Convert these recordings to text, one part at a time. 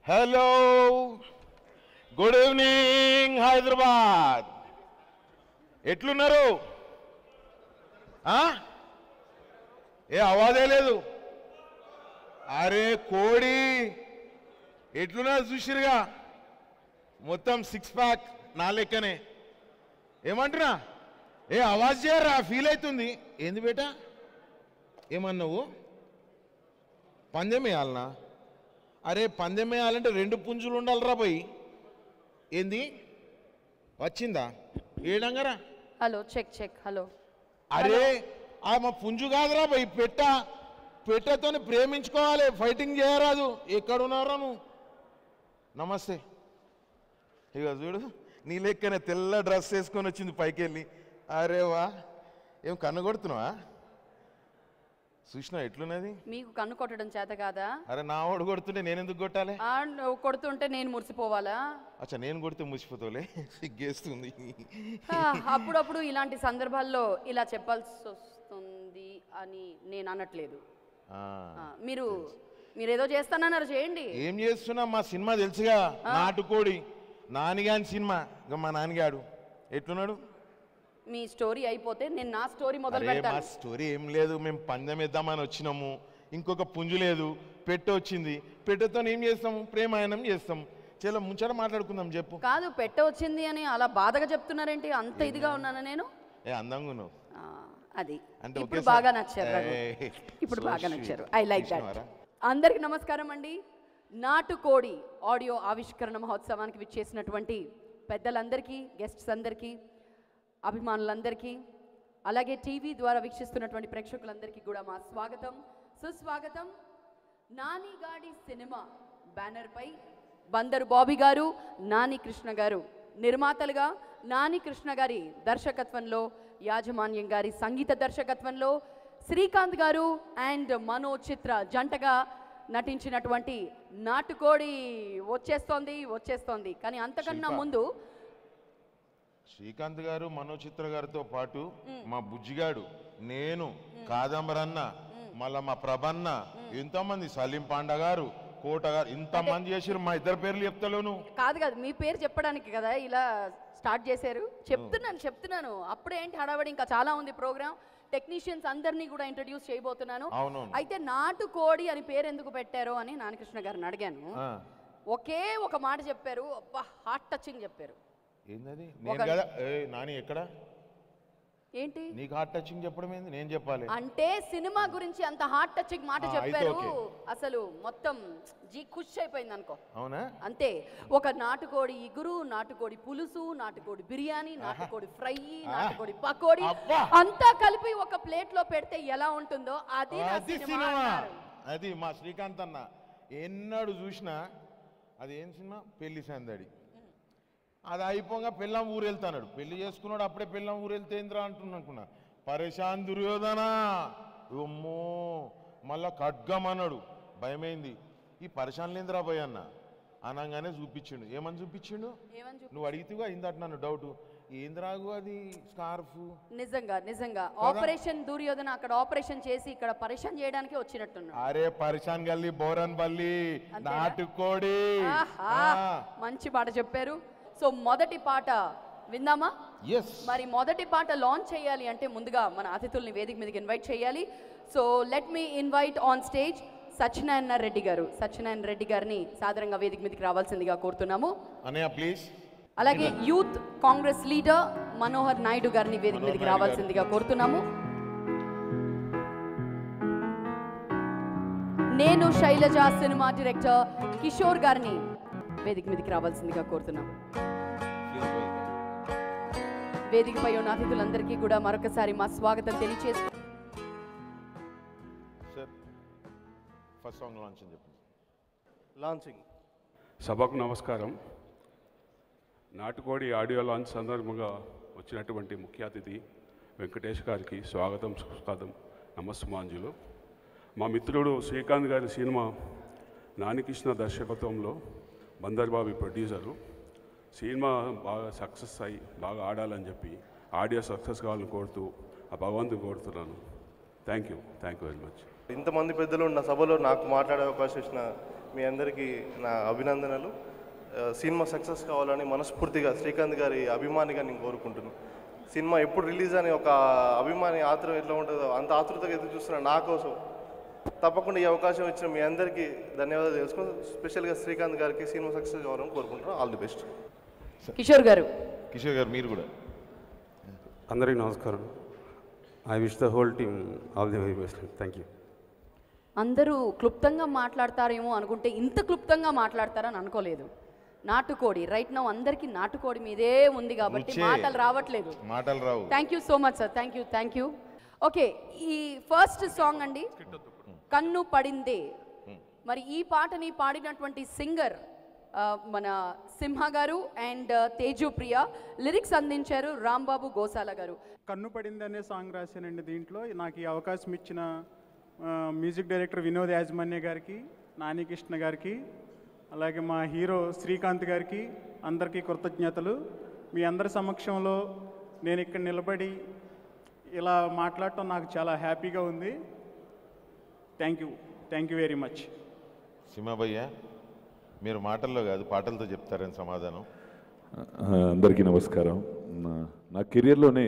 Hello, good evening Hyderabad. ఎట్లున్నారు? ఏ ఆవాజే లేదు. అరే కోడి ఎట్లున్నారు చూసిరుగా, మొత్తం 6 ప్యాక్ నా లెక్కనే. ఏమంటున్నా? ఏ ఆవాజ్ చేయరా, ఫీల్ అవుతుంది. ఏంది బేటా, ఏమన్నావు? పందెం వేయాలనా? అరే పందెం వేయాలంటే 2 పుంజులు ఉండాలిరా పోయి. ఏంది వచ్చిందా? ఏడంగారా. Hello, check check. హలో. అరే మా పుంజు కాదురా పోయి, పెట్టతో ప్రేమించుకోవాలి, ఫైటింగ్ చేయరాదు. ఎక్కడున్నారా నువ్వు? నమస్తే. ఇక చూడు, నీ లెక్కనే తెల్ల డ్రెస్ వేసుకొని వచ్చింది పైకి వెళ్ళి. అరే వా, ఏం కన్ను కొడుతున్నావా? చూసినా ఎట్లున్నది? మీకు కన్ను కొట్టడం చేత కాదా? అరే నా వాడు కొడుతుంటే నేను ఎందుకు కొట్టాలి? నువ్వు కొడుతుంటే నేను మురిసిపోవాలా? అచ్చా, నేను కొడితే మురిసిపోతావులే, సిగ్గేస్తుంది. అప్పుడప్పుడు ఇలాంటి సందర్భాల్లో ఇలా చెప్పాల్సి వస్తుంది అని నేను అనట్లేదు. మీరేదో చేస్తానన్నారు, చేయండి. ఏం చేస్తున్నా? మా సినిమా తెలుసుగా, నాటుకోడి. నానిగాని సినిమా. ఇక మా నాన్నగాడు ఎట్లున్నాడు? మీ స్టోరీ అయిపోతే నేను నా స్టోరీ మొదలు పెడతాను. మా స్టోరీ ఏం లేదు, మేము పందెం వేద్దామని వచ్చినాము. ఇంకొక పుంజు లేదు, పెట్టె వచ్చింది. పెట్టెతో ఏం చేస్తాము? ప్రేమాయణం చేస్తాం. చాలా ముంచట మాట్లాడుకుందాం. చెప్పు. కాదు, పెట్టె వచ్చింది అని అలా బాధగా చెప్తున్నారేంటి? అంత ఇదిగా ఉన్నానా నేను? అందంగా ఉన్నావు. అది ఇప్పుడు బాగా నచ్చారు. ఇప్పుడు బాగా నచ్చారు. I like that. అందరికి నమస్కారం అండి. నాటుకోడి ఆడియో ఆవిష్కరణ మహోత్సవానికి విచ్చేసినటువంటి పెద్దలందరికీ, గెస్ట్స్ అందరికీ, అభిమానులందరికీ, అలాగే టీవీ ద్వారా వీక్షిస్తున్నటువంటి ప్రేక్షకులందరికీ కూడా మా స్వాగతం, సుస్వాగతం. నానిగాడి సినిమా బ్యానర్పై బందరు బాబీ గారు, నాని కృష్ణ గారు నిర్మాతలుగా, నాని కృష్ణ గారి దర్శకత్వంలో, యాజమాన్యం గారి సంగీత దర్శకత్వంలో శ్రీకాంత్ గారు అండ్ మనో చిత్ర జంటగా నటించినటువంటి నాటుకోడి వచ్చేస్తోంది. కానీ అంతకన్నా ముందు శ్రీకాంత్ గారు, మనోచిత్ర గారితో పాటు మా బుజ్జిగాడు, నేను, కాదంబరన్న, మళ్ళా మా ప్రభన్న, ఎంతోమంది, సలీం పాండా గారు, కోట గారు, ఇంతమంది చేసారు. మా ఇద్దరు పేర్లు చెప్తలేను. కాదు, మీ పేరు చెప్పడానికి కదా ఇలా స్టార్ట్ చేశారు. చెప్తున్నాను. అప్పుడేంటి హడావడి, ఇంకా చాలా ఉంది ప్రోగ్రామ్. టెక్నీషియన్స్ అందరినీ కూడా ఇంట్రడ్యూస్ చేయబోతున్నాను. అయితే నాటుకోడి అని పేరు ఎందుకు పెట్టారో అని నానికృష్ణ గారిని అడిగాను. ఒకే ఒక మాట చెప్పారు, అబ్బా హార్ట్ టచింగ్ చెప్పారు. ఏంటది? నేను కదా నాని ఎక్కడ? ఏంటి నీకు హార్ట్ టచింగ్ చెప్పడం ఏంది? నేను చెప్పాలి అంటే సినిమా గురించి అంత హార్ట్ టచింగ్ మాట చెప్పారు. అసలు మొత్తం ఖుషి అయిపోయింది అనుకో. అవునా? అంతే. ఒక నాటుకోడి ఇగురు, నాటుకోడి పులుసు, నాటుకోడి బిర్యానీ, నాటుకోడి ఫ్రై, నాటుకోడి పకోడీ అంతా కలిపి ఒక ప్లేట్ లో పెడితే ఎలా ఉంటుందో అది సినిమా. అది మా శ్రీకాంత్ అన్న ఎన్నాడు చూసినా అది ఏం సినిమా? పెళ్లి సందడి. అది అయిపోగా పెళ్ళాం ఊరు వెళ్తాడు. పెళ్లి చేసుకున్నాడు, అప్పుడే పెళ్ళాం ఊరు వెళ్తే ఏంద్రా అంటున్నా. పరేషాన్ దుర్యోధన, అమ్మో, మళ్ళా ఖడ్గం అన్నాడు. భయమైంది. ఈ పరేషాన్ లేంద్రా భయ అన్న అనగానే చూపించిండు. ఏమని చూపించిండు? నువ్వు అడిగితేగా ఇందట నన్ను డౌట్, ఏంద్రాగు అది స్కార్ఫ్? నిజంగా ఆపరేషన్ దుర్యోధన అక్కడ ఆపరేషన్ చేసి ఇక్కడ పరేషాన్ చేయడానికి వచ్చినట్టున్నాడు. అరే పరేషాన్ గల్లీ బోరన్ బల్లి నాటుకోడి. మంచి మాట చెప్పారు. సో మొదటి పాట విందామా? మరి మొదటి పాట లాంచ్ చేయాలి అంటే ముందుగా మన అతిథుల్ని వేదిక మీదకి ఇన్వైట్ చేయాలి. So let me invite on stage Satyanarayana Reddy గారు. సత్యనారాయణ రెడ్డి గారిని సాధారణంగా వేదిక మీదకి రావాల్సిందిగా కోరుతున్నాము. అలాగే యూత్ కాంగ్రెస్ లీడర్ మనోహర్ నాయుడు గారిని వేదిక మీదకి రావాల్సిందిగా కోరుతున్నాము. నేను శైలజ సినిమా డైరెక్టర్ కిషోర్ గారిని వేదిక మీదకి రావాల్సిందిగా కోరుతున్నాం. వేదికపై ఉన్న అతిథులందరికీ కూడా మరొకసారి మా స్వాగతం తెలియజేస్తూ సభకు నమస్కారం. నాటుకోడి ఆడియో లాంచ్ సందర్భంగా వచ్చినటువంటి ముఖ్య అతిథి వెంకటేష్ గారికి స్వాగతం, సుస్వాగతం, నమస్సుమాంజులు. మా మిత్రుడు శ్రీకాంత్ గారి సినిమా నానికృష్ణ దర్శకత్వంలో, బందర్బాబి ప్రొడ్యూసరు. సినిమా బాగా సక్సెస్ అయ్యి బాగా ఆడాలని చెప్పి, ఆడియో సక్సెస్ కావాలని కోరుతూ ఆ భగవంతుని కోరుతున్నాను. Thank you very much. ఇంతమంది పెద్దలు ఉన్న సభలో నాకు మాట్లాడే అవకాశం ఇచ్చిన మీ అందరికీ నా అభినందనలు. సినిమా సక్సెస్ కావాలని మనస్ఫూర్తిగా శ్రీకాంత్ గారి అభిమానిగా నేను కోరుకుంటున్నాను. సినిమా ఎప్పుడు రిలీజ్ అని ఒక అభిమాని ఆతృత ఎట్లా ఉంటుందో అంత ఆతృతగా ఎదురు చూస్తున్నా నా కోసం. తప్పకుండా ఈ అవకాశం ఇచ్చిన మీ అందరికీ ధన్యవాదాలు తెలుసుకుని స్పెషల్గా శ్రీకాంత్ గారికి సినిమా సక్సెస్ కావాలని కోరుకుంటున్నాను. All the best. కిషోర్ గారు మీరు కూడా. అందరికీ నమస్కారం. I wish the whole team all the very best. Thank you. అందరూ క్లుప్తంగా మాట్లాడతారేమో అనుకుంటే ఇంత క్లుప్తంగా మాట్లాడతారని అనుకోలేదు. నాటుకోడి రైట్ నౌ అందరికీ నాటుకోడి మీదే ఉంది కాబట్టి మాటలు రావట్లేదు. Thank you so much sir. Thank you. Okay, ఈ ఫస్ట్ సాంగ్ అండి కన్ను పడిందే. మరి ఈ పాటని పాడినటువంటి సింగర్ మన సింహ గారు అండ్ తేజు ప్రియ, లిరిక్స్ అందించారు రాంబాబు గోసాల గారు. కన్ను పడింది అనే సాంగ్ రాశానండి. దీంట్లో నాకు ఈ అవకాశం ఇచ్చిన మ్యూజిక్ డైరెక్టర్ వినోద్ యాజమాన్య గారికి, నాని కృష్ణ గారికి, అలాగే మా హీరో శ్రీకాంత్ గారికి అందరికీ కృతజ్ఞతలు. మీ అందరి సమక్షంలో నేను ఇక్కడ నిలబడి ఇలా మాట్లాడటం నాకు చాలా హ్యాపీగా ఉంది. Thank you very much. సింహభయ్య, మీరు మాటల్లో కాదు పాటలతో చెప్తారని సమాధానం. అందరికీ నమస్కారం. నా కెరియర్లోనే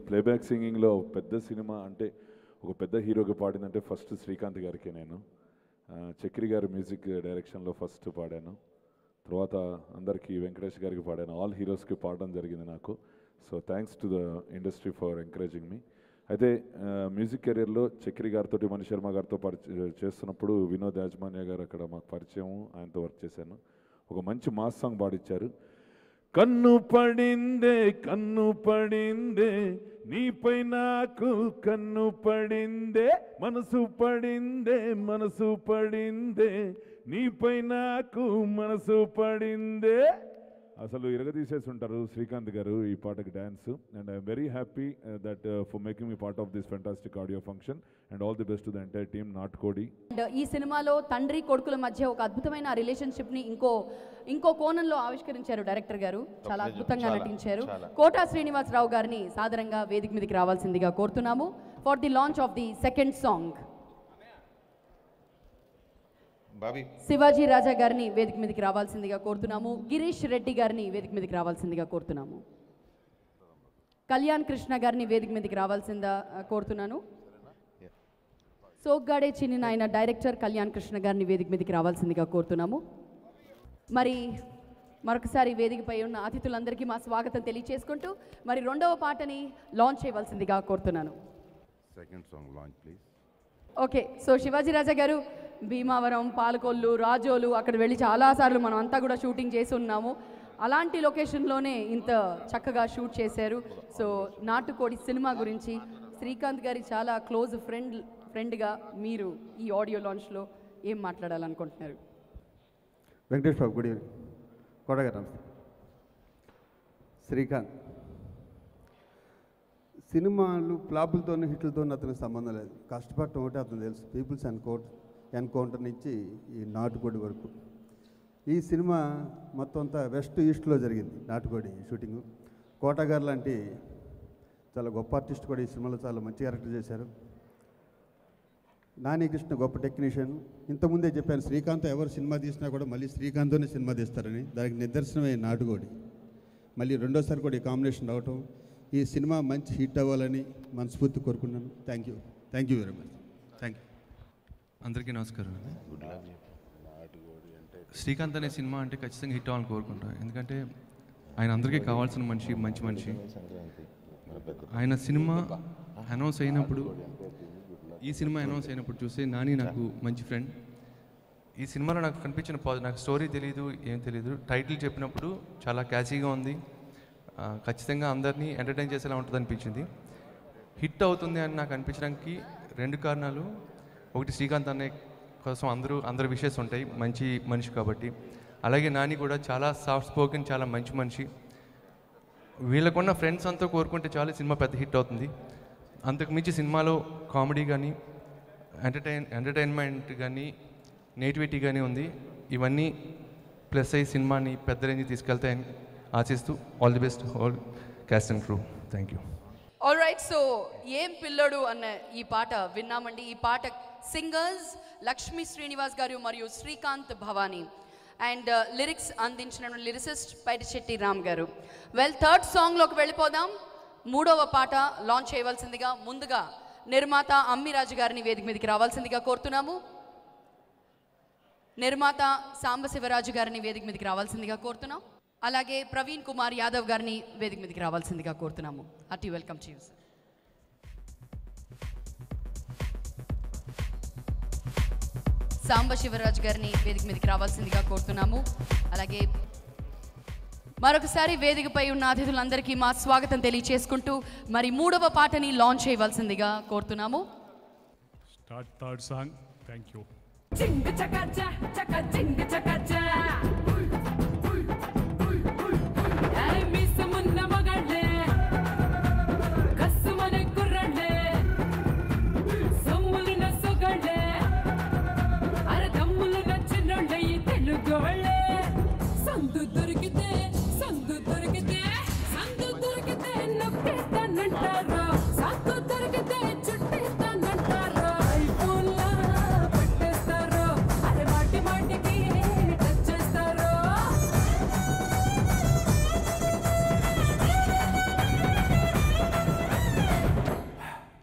ప్లేబ్యాక్ సింగింగ్లో పెద్ద సినిమా అంటే ఒక పెద్ద హీరోకి పాడిందంటే ఫస్ట్ శ్రీకాంత్ గారికి. నేను చక్రి గారి మ్యూజిక్ డైరెక్షన్లో ఫస్ట్ పాడాను. తర్వాత అందరికీ వెంకటేష్ గారికి పాడాను. ఆల్ హీరోస్కి పాడడం జరిగింది నాకు. So thanks to the industry for encouraging me. అయితే మ్యూజిక్ కెరియర్లో చక్రి గారితో, మణి శర్మ గారితో చేస్తున్నప్పుడు వినోద్ యాజమాన్య గారు అక్కడ మాకు పరిచయం, ఆయనతో వర్క్ చేశాను. ఒక మంచి మాస్ సాంగ్ పాడిచ్చారు. కన్ను పడిందే కన్ను పడిందే నీపై నాకు కన్ను పడిందే, మనసు పడిందే మనసు పడిందే నీపై నాకు మనసు పడిందే. అసలు ఇరగదీసేసి ఉంటారు శ్రీకాంత్ గారు ఈ పాటకి dance. And I'm very happy that for making me part of this fantastic audio function and all the best to the entire team నాటుకోడి. అండ్ ఈ సినిమాలో తండ్రి కొడుకుల మధ్య ఒక అద్భుతమైన రిలేషన్షిప్ని ఇంకో కోణంలో ఆవిష్కరించారు డైరెక్టర్ గారు. చాలా అద్భుతంగా నటించారు. కోటా శ్రీనివాసరావు గారిని సాదరంగా వేదిక మీదకి రావాల్సిందిగా కోరుతున్నాము for the launch of the second song. Shivaji Raja గారిని వేదిక మీదకి రావాల్సిందిగా కోరుతున్నాము. గిరీష్ రెడ్డి గారిని వేదిక మీదకి రావాల్సిందిగా కోరుతున్నాము. కళ్యాణ్ కృష్ణ గారిని వేదిక మీదకి రావాల్సిందా కోరుతున్నాను. సోగ్గాడే చిన్ని నాయన డైరెక్టర్ కళ్యాణ్ కృష్ణ గారిని వేదిక మీదకి రావాల్సిందిగా కోరుతున్నాము. మరి మరొకసారి వేదికపై ఉన్న అతిథులందరికీ మా స్వాగతం తెలియచేసుకుంటూ మరి రెండవ పాటని లాంచ్ చేయవలసిందిగా కోరుతున్నాను. Second song launch please. Okay, so Shivaji Raja గారు భీమావరం, పాలకొల్లు, రాజోలు అక్కడ వెళ్ళి చాలాసార్లు మనం అంతా కూడా షూటింగ్ చేసి ఉన్నాము. అలాంటి లొకేషన్లోనే ఇంత చక్కగా షూట్ చేశారు. సో నాటుకోడి సినిమా గురించి శ్రీకాంత్ గారి చాలా క్లోజ్ ఫ్రెండ్గా మీరు ఈ ఆడియో లాంచ్లో ఏం మాట్లాడాలనుకుంటున్నారు? వెంకటేష్ బాబు, గుడ్ ఈవినింగ్. కోటగారు నమస్తే. శ్రీకాంత్ సినిమాలు ఫ్లాపులతో హిట్లతో అతనికి సంబంధం లేదు. కష్టపడటం ఒకటి అతను తెలుసు. పీపుల్స్ ఎన్కౌంటర్ నుంచి ఈ నాటుకోడి వరకు ఈ సినిమా మొత్తం అంతా వెస్ట్ ఈస్ట్లో జరిగింది. నాటుకోడి షూటింగు. కోటగారు లాంటి చాలా గొప్ప ఆర్టిస్ట్ కూడా ఈ సినిమాలో చాలా మంచి క్యారెక్టర్ చేశారు. నాని కృష్ణ గొప్ప టెక్నీషియన్. ఇంతకుముందే చెప్పాను, శ్రీకాంత్ ఎవరు సినిమా తీసినా కూడా మళ్ళీ శ్రీకాంత్తోనే సినిమా తీస్తారని. దానికి నిదర్శనమే నాటుకోడి. మళ్ళీ రెండోసారి కూడా ఈ కాంబినేషన్ రావటం, ఈ సినిమా మంచి హిట్ అవ్వాలని మనస్ఫూర్తి కోరుకున్నాను. Thank you very much. Thank you. అందరికీ నమస్కారం. శ్రీకాంత్ అనే సినిమా అంటే ఖచ్చితంగా హిట్ అవ్వాలని కోరుకుంటాను. ఎందుకంటే ఆయన అందరికీ కావాల్సిన మంచి మనిషి. ఆయన సినిమా అనౌన్స్ అయినప్పుడు, ఈ సినిమా అనౌన్స్ అయినప్పుడు చూస్తే నాని నాకు మంచి ఫ్రెండ్. ఈ సినిమాలో నాకు కనిపించిన నాకు స్టోరీ తెలియదు, ఏం తెలియదు. టైటిల్ చెప్పినప్పుడు చాలా క్యాచీగా ఉంది. ఖచ్చితంగా అందరినీ ఎంటర్టైన్ చేసేలా ఉంటుంది అనిపించింది. హిట్ అవుతుంది అని నాకు అనిపించడానికి రెండు కారణాలు. ఒకటి, శ్రీకాంత్ అనే కోసం అందరి విషయస్ ఉంటాయి, మంచి మనిషి కాబట్టి. అలాగే నాని కూడా చాలా సాఫ్ట్ స్పోకెన్, చాలా మంచి మనిషి. వీళ్ళకున్న ఫ్రెండ్స్ అంతా కోరుకుంటే చాలా సినిమా పెద్ద హిట్ అవుతుంది. అంతకుమించి సినిమాలో కామెడీ కానీ, ఎంటర్టైన్మెంట్ కానీ, నేటివిటీ కానీ ఉంది. ఇవన్నీ ప్లస్ అయ్యి సినిమాని పెద్ద రేంజ్ తీసుకెళ్తాయని ఆశిస్తూ all the best all caste and crew. Thank you. All right, so ఏం పిల్లడు అన్న ఈ పాట విన్నామండి. ఈ పాట సింగర్స్ లక్ష్మీ శ్రీనివాస్ గారు మరియు శ్రీకాంత్ భవానీ. అండ్ లిరిక్స్ అందించిన లిరిసిస్ట్ పైడిశెట్టి రామ్ గారు. వెల్, థర్డ్ సాంగ్లోకి వెళ్ళిపోదాం. మూడవ పాట లాంచ్ చేయవలసిందిగా ముందుగా నిర్మాత అమ్మిరాజు గారిని వేదిక మీదకి రావాల్సిందిగా కోరుతున్నాము. నిర్మాత సాంబశివరాజు గారిని వేదిక మీదకి రావాల్సిందిగా కోరుతున్నాం. అలాగే ప్రవీణ్ కుమార్ యాదవ్ గారిని వేదిక మీదకి రావాల్సిందిగా కోరుతున్నాము. అట్టి welcome to you sir. Sambasiva Raju గారిని వేదిక మీదకి రావాల్సిందిగా కోరుతున్నాము. అలాగే మరొకసారి వేదికపై ఉన్న అతిథులందరికీ మా స్వాగతం తెలియచేసుకుంటూ మరి మూడవ పాటని లాంచ్ చేయవలసిందిగా కోరుతున్నాము. Start third song. Thank you.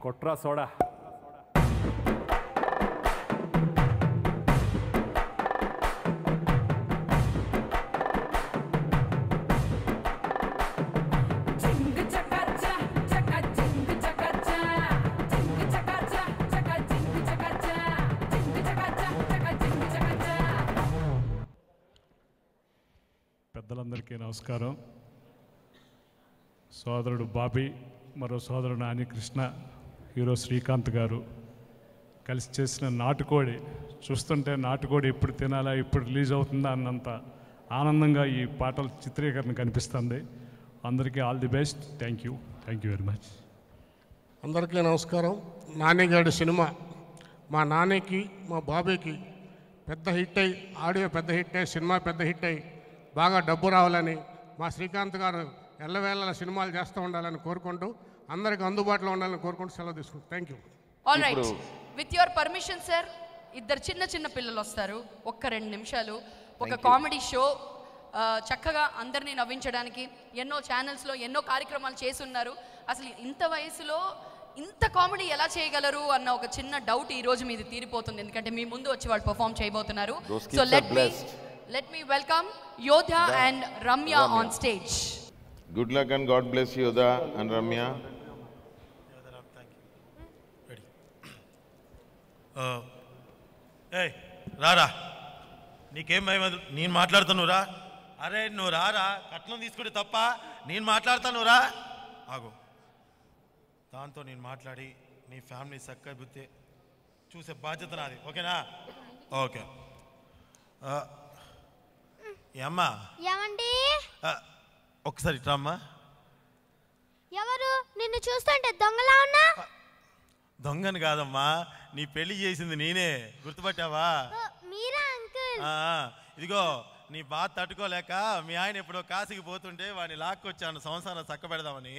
కొట్రా సోడా. పెద్దలందరికీ నమస్కారం. సోదరుడు బాబీ, మరో సోదరుడు నాని కృష్ణ, హీరో శ్రీకాంత్ గారు కలిసి చేసిన నాటుకోడి చూస్తుంటే నాటుకోడి ఎప్పుడు తినాలా, ఎప్పుడు రిలీజ్ అవుతుందా అన్నంత ఆనందంగా ఈ పాటల చిత్రీకరణ కనిపిస్తుంది. అందరికీ all the best. Thank you very much. అందరికీ నమస్కారం. నానిగాడి సినిమా మా నానికి మా బాబీకి పెద్ద హిట్ అయ్యి, ఆడియో పెద్ద హిట్ అయ్యి, సినిమా పెద్ద హిట్ అయ్యి బాగా డబ్బు రావాలని మా శ్రీకాంత్ గారు ఎల్లవేళ సినిమాలు చేస్తూ ఉండాలని కోరుకుంటూ అందరికి అందుబాటులో ఉండాలని కోరుకుంటూ సెలవు తీసుకుంటాం. Thank you. All right, with your permission sir, ఇద్దరు చిన్న పిల్లలు వస్తారు. ఒక్క 2 నిమిషాలు. ఒక కామెడీ షో చక్కగా అందరినీ నవ్వించడానికి ఎన్నో ఛానల్స్లో ఎన్నో కార్యక్రమాలు చేసి ఉన్నారు. అసలు ఇంత వయసులో ఇంత కామెడీ ఎలా చేయగలరు అన్న ఒక చిన్న డౌట్ ఈ రోజు మీది తీరిపోతుంది. ఎందుకంటే మీ ముందు వచ్చి వాళ్ళు పర్ఫామ్ చేయబోతున్నారు. సో లెట్ మీ వెల్కమ్ యోధా and Ramya on stage. Good luck and God bless you, Yodha and Ramya. ఏయ్ రారా, నీకేం భయం? నేను మాట్లాడుతాను రా. అరే నువ్వు రారా, కట్నం తీసుకుంటే తప్ప నేను మాట్లాడతాను రా. ఆగు, దాంతో నేను మాట్లాడి నీ ఫ్యామిలీ చక్కబుద్దే చూసే బాధ్యత నాది. ఓకేనా? ఓకే. అమ్మా ఒకసారి ఇట్రామ్మా. ఎవరు? నిన్ను చూస్తుంటే దొంగలా ఉన్నా? దొంగను కాదమ్మా, నీ పెళ్లి చేసింది నేనే, గుర్తుపట్టావా? మీరా అంకుల్? ఇదిగో నీ బాధ తట్టుకోలేక మీ ఆయన ఎప్పుడో కాశీకి పోతుంటే వాడిని లాక్కొచ్చాను సంసారం చక్క పెడదామని.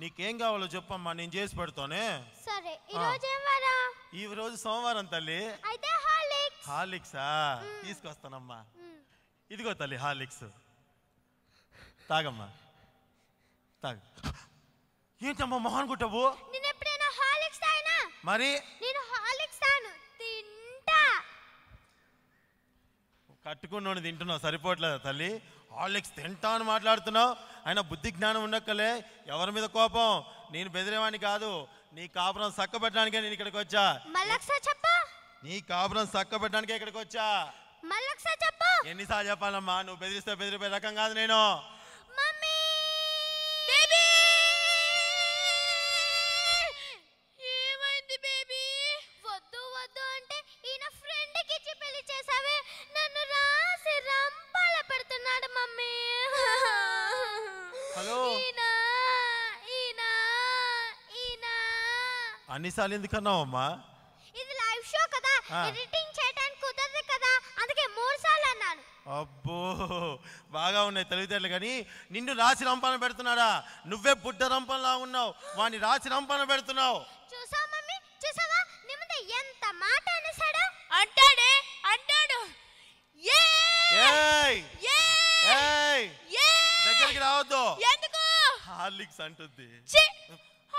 నీకేం కావాలో చెప్పమ్మా, నేను చేసి పెడతానే. సరే, ఈ రోజు సోమవారం తల్లి. అయితే హార్లిక్సా తీసుకొస్తానమ్మా. ఇదిగో తల్లి హార్లిక్స్, తాగమ్మా తాగు. ఏంటమ్మా మొహన్ కుట్టవు? మరి కట్టుకున్నోని తింటున్నావు సరిపోవట్లేదా తల్లి? హార్లిక్స్ తింటా అని మాట్లాడుతున్నావు. ఆయన బుద్ధి జ్ఞానం ఉండక్కలే. ఎవరి మీద కోపం? నేను బెదిరేవాడిని కాదు. నీ కాపురం చక్క పెట్టడానికే నేను ఇక్కడికి వచ్చా. నీ కాపురం చక్క పెట్టడానికే ఇక్కడికి వచ్చా. ఎన్నిసార్లు చెప్పాలమ్మా? నువ్వు బెదిరిస్తే బెదిరిపోయే రకం కాదు నేను. అన్నిసార్లు ఎందుకన్నావమ్మా? ఇది లైవ్ షో కదా, ఎడిటింగ్ చేయడానికి కుదరదు కదా, అందుకే 3 సార్లు అన్నాను. అబ్బో బాగా ఉన్నాయి తెలివితేటలు. కానీ నిన్ను రాసి రంపాన పెడుతున్నాడా? నువ్వే బుడ్డ రంపంలా ఉన్నావు, వాడిని రాసి రంపాన పెడుతున్నావు. చూసావా మమ్మీ, చూసావా? నీ ముందు ఎంత మాట హార్లిక్స్ అంటుంది.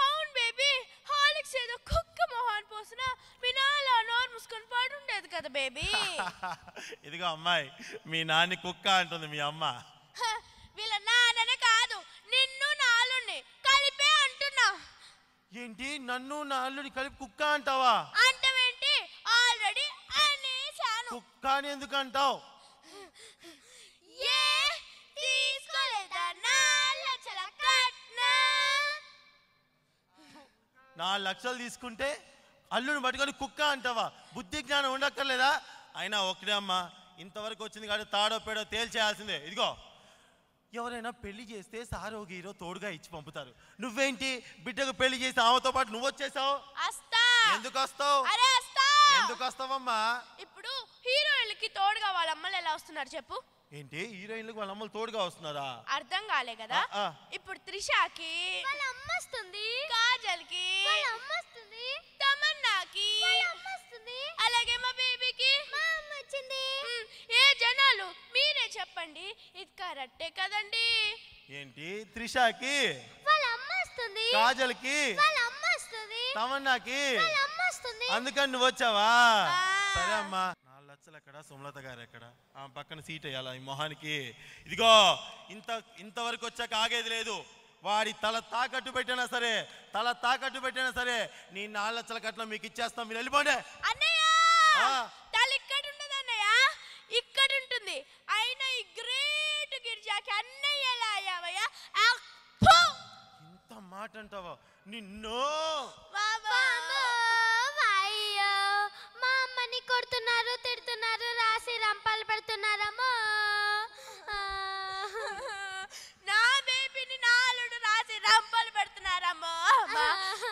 అవును బేబీ, హార్లిక్స్ ఏదో కుక్క మొహాన్ పోసిన వినాలా నోరు మూసుకొని పడుండేది కదా బేబీ. ఇదిగో అమ్మాయి, మీ నాన్ని కుక్క అంటుంది మీ అమ్మ. వీళ్ళ నాన్ననే కాదు, నిన్ను నాలుని కలిపే అంటున్నా. ఏంటి, నన్ను నా అల్లుని కలిపి కుక్క అంటావా? అంటవేంటి, ఆల్రెడీ అనేసాను. కుక్క అని ఎందుకు అంటావు? ఏ తీసుకోలేదా 4 లక్షల కట్నం? 4 లక్షలు తీసుకుంటే అల్లుని పట్టుకొని కుక్క అంటావా? బుద్ధి జ్ఞానం ఉండక్కర్లేదా? అయినా ఒకటే అమ్మా, ఇంతవరకు వచ్చింది కాబట్టి తాడో పేడో తేల్చేయాల్సిందే. ఇదిగో, ఎవరైనా పెళ్లి చేస్తే సారో హీరో తోడుగా ఇచ్చి పంపుతారు. నువ్వేంటి బిడ్డకు పెళ్లి చేసి ఆమెతో పాటు నువ్వు వచ్చేసావు? ఎందుకు వస్తావు? ఎందుకు వస్తావమ్మా? ఇప్పుడు హీరోయిన్లకి తోడుగా వాళ్ళ అమ్మలు ఎలా వస్తున్నారు చెప్పు? ఏంటి, హీరోయిన్లకు వాళ్ళ అమ్మలు తోడుగా వస్తున్నారా? అర్థం కాలే కదా. ఇప్పుడు త్రిషాకి వాళ్ళ అమ్మ వస్తుంది, కాజల్కి వాళ్ళ అమ్మ వస్తుంది, తమన్నాకి వాళ్ళ అమ్మ వస్తుంది, అలాగే మా బేబీకి మా అమ్మ వచ్చింది. ఏ జనాలు మీరే చెప్పండి, ఇది కరెక్టే కదండి? ఏంటి, త్రిషాకి వాళ్ళ అమ్మ వస్తుంది, కాజల్కి వాళ్ళ అమ్మ వస్తుంది, తమన్నాకి వాళ్ళ అమ్మ వస్తుంది. అందుకని నువ్వు వచ్చావా? సరే అమ్మా, 4 లక్షలు ఎక్కడ, సుమలత గారు ఎక్కడ? ఆ పక్కన సీట్ వేయాలా ఈ మొహానికి? ఇదిగో, ఇంతవరకు వచ్చాక ఆగేది లేదు. వాడి తల తాకట్టు పెట్టినా సరే, నీ 4 లక్షల కట్నం మీకు ఇచ్చేస్తాం, మీరు వెళ్ళిపోండి. అన్నయ్య, తల ఇక్కడ ఉండదు అన్నయ్య, ఇక్కడ ఉంటుంది. అయినా ఈ గ్రేట్ గిరిజాకి అన్నయ్య ఎలా అయ్యావయ్యా? ఇంత మాట అంటావా నిన్ను? అయ్యో, మా అమ్మని కొడుతున్నారు, తిడుతున్నారు, రాసి రంపాలు పెడుతున్నారమ్మా. నా బేబీని నాలుడు రాసి రంపాలు పెడుతున్నారమ్మో.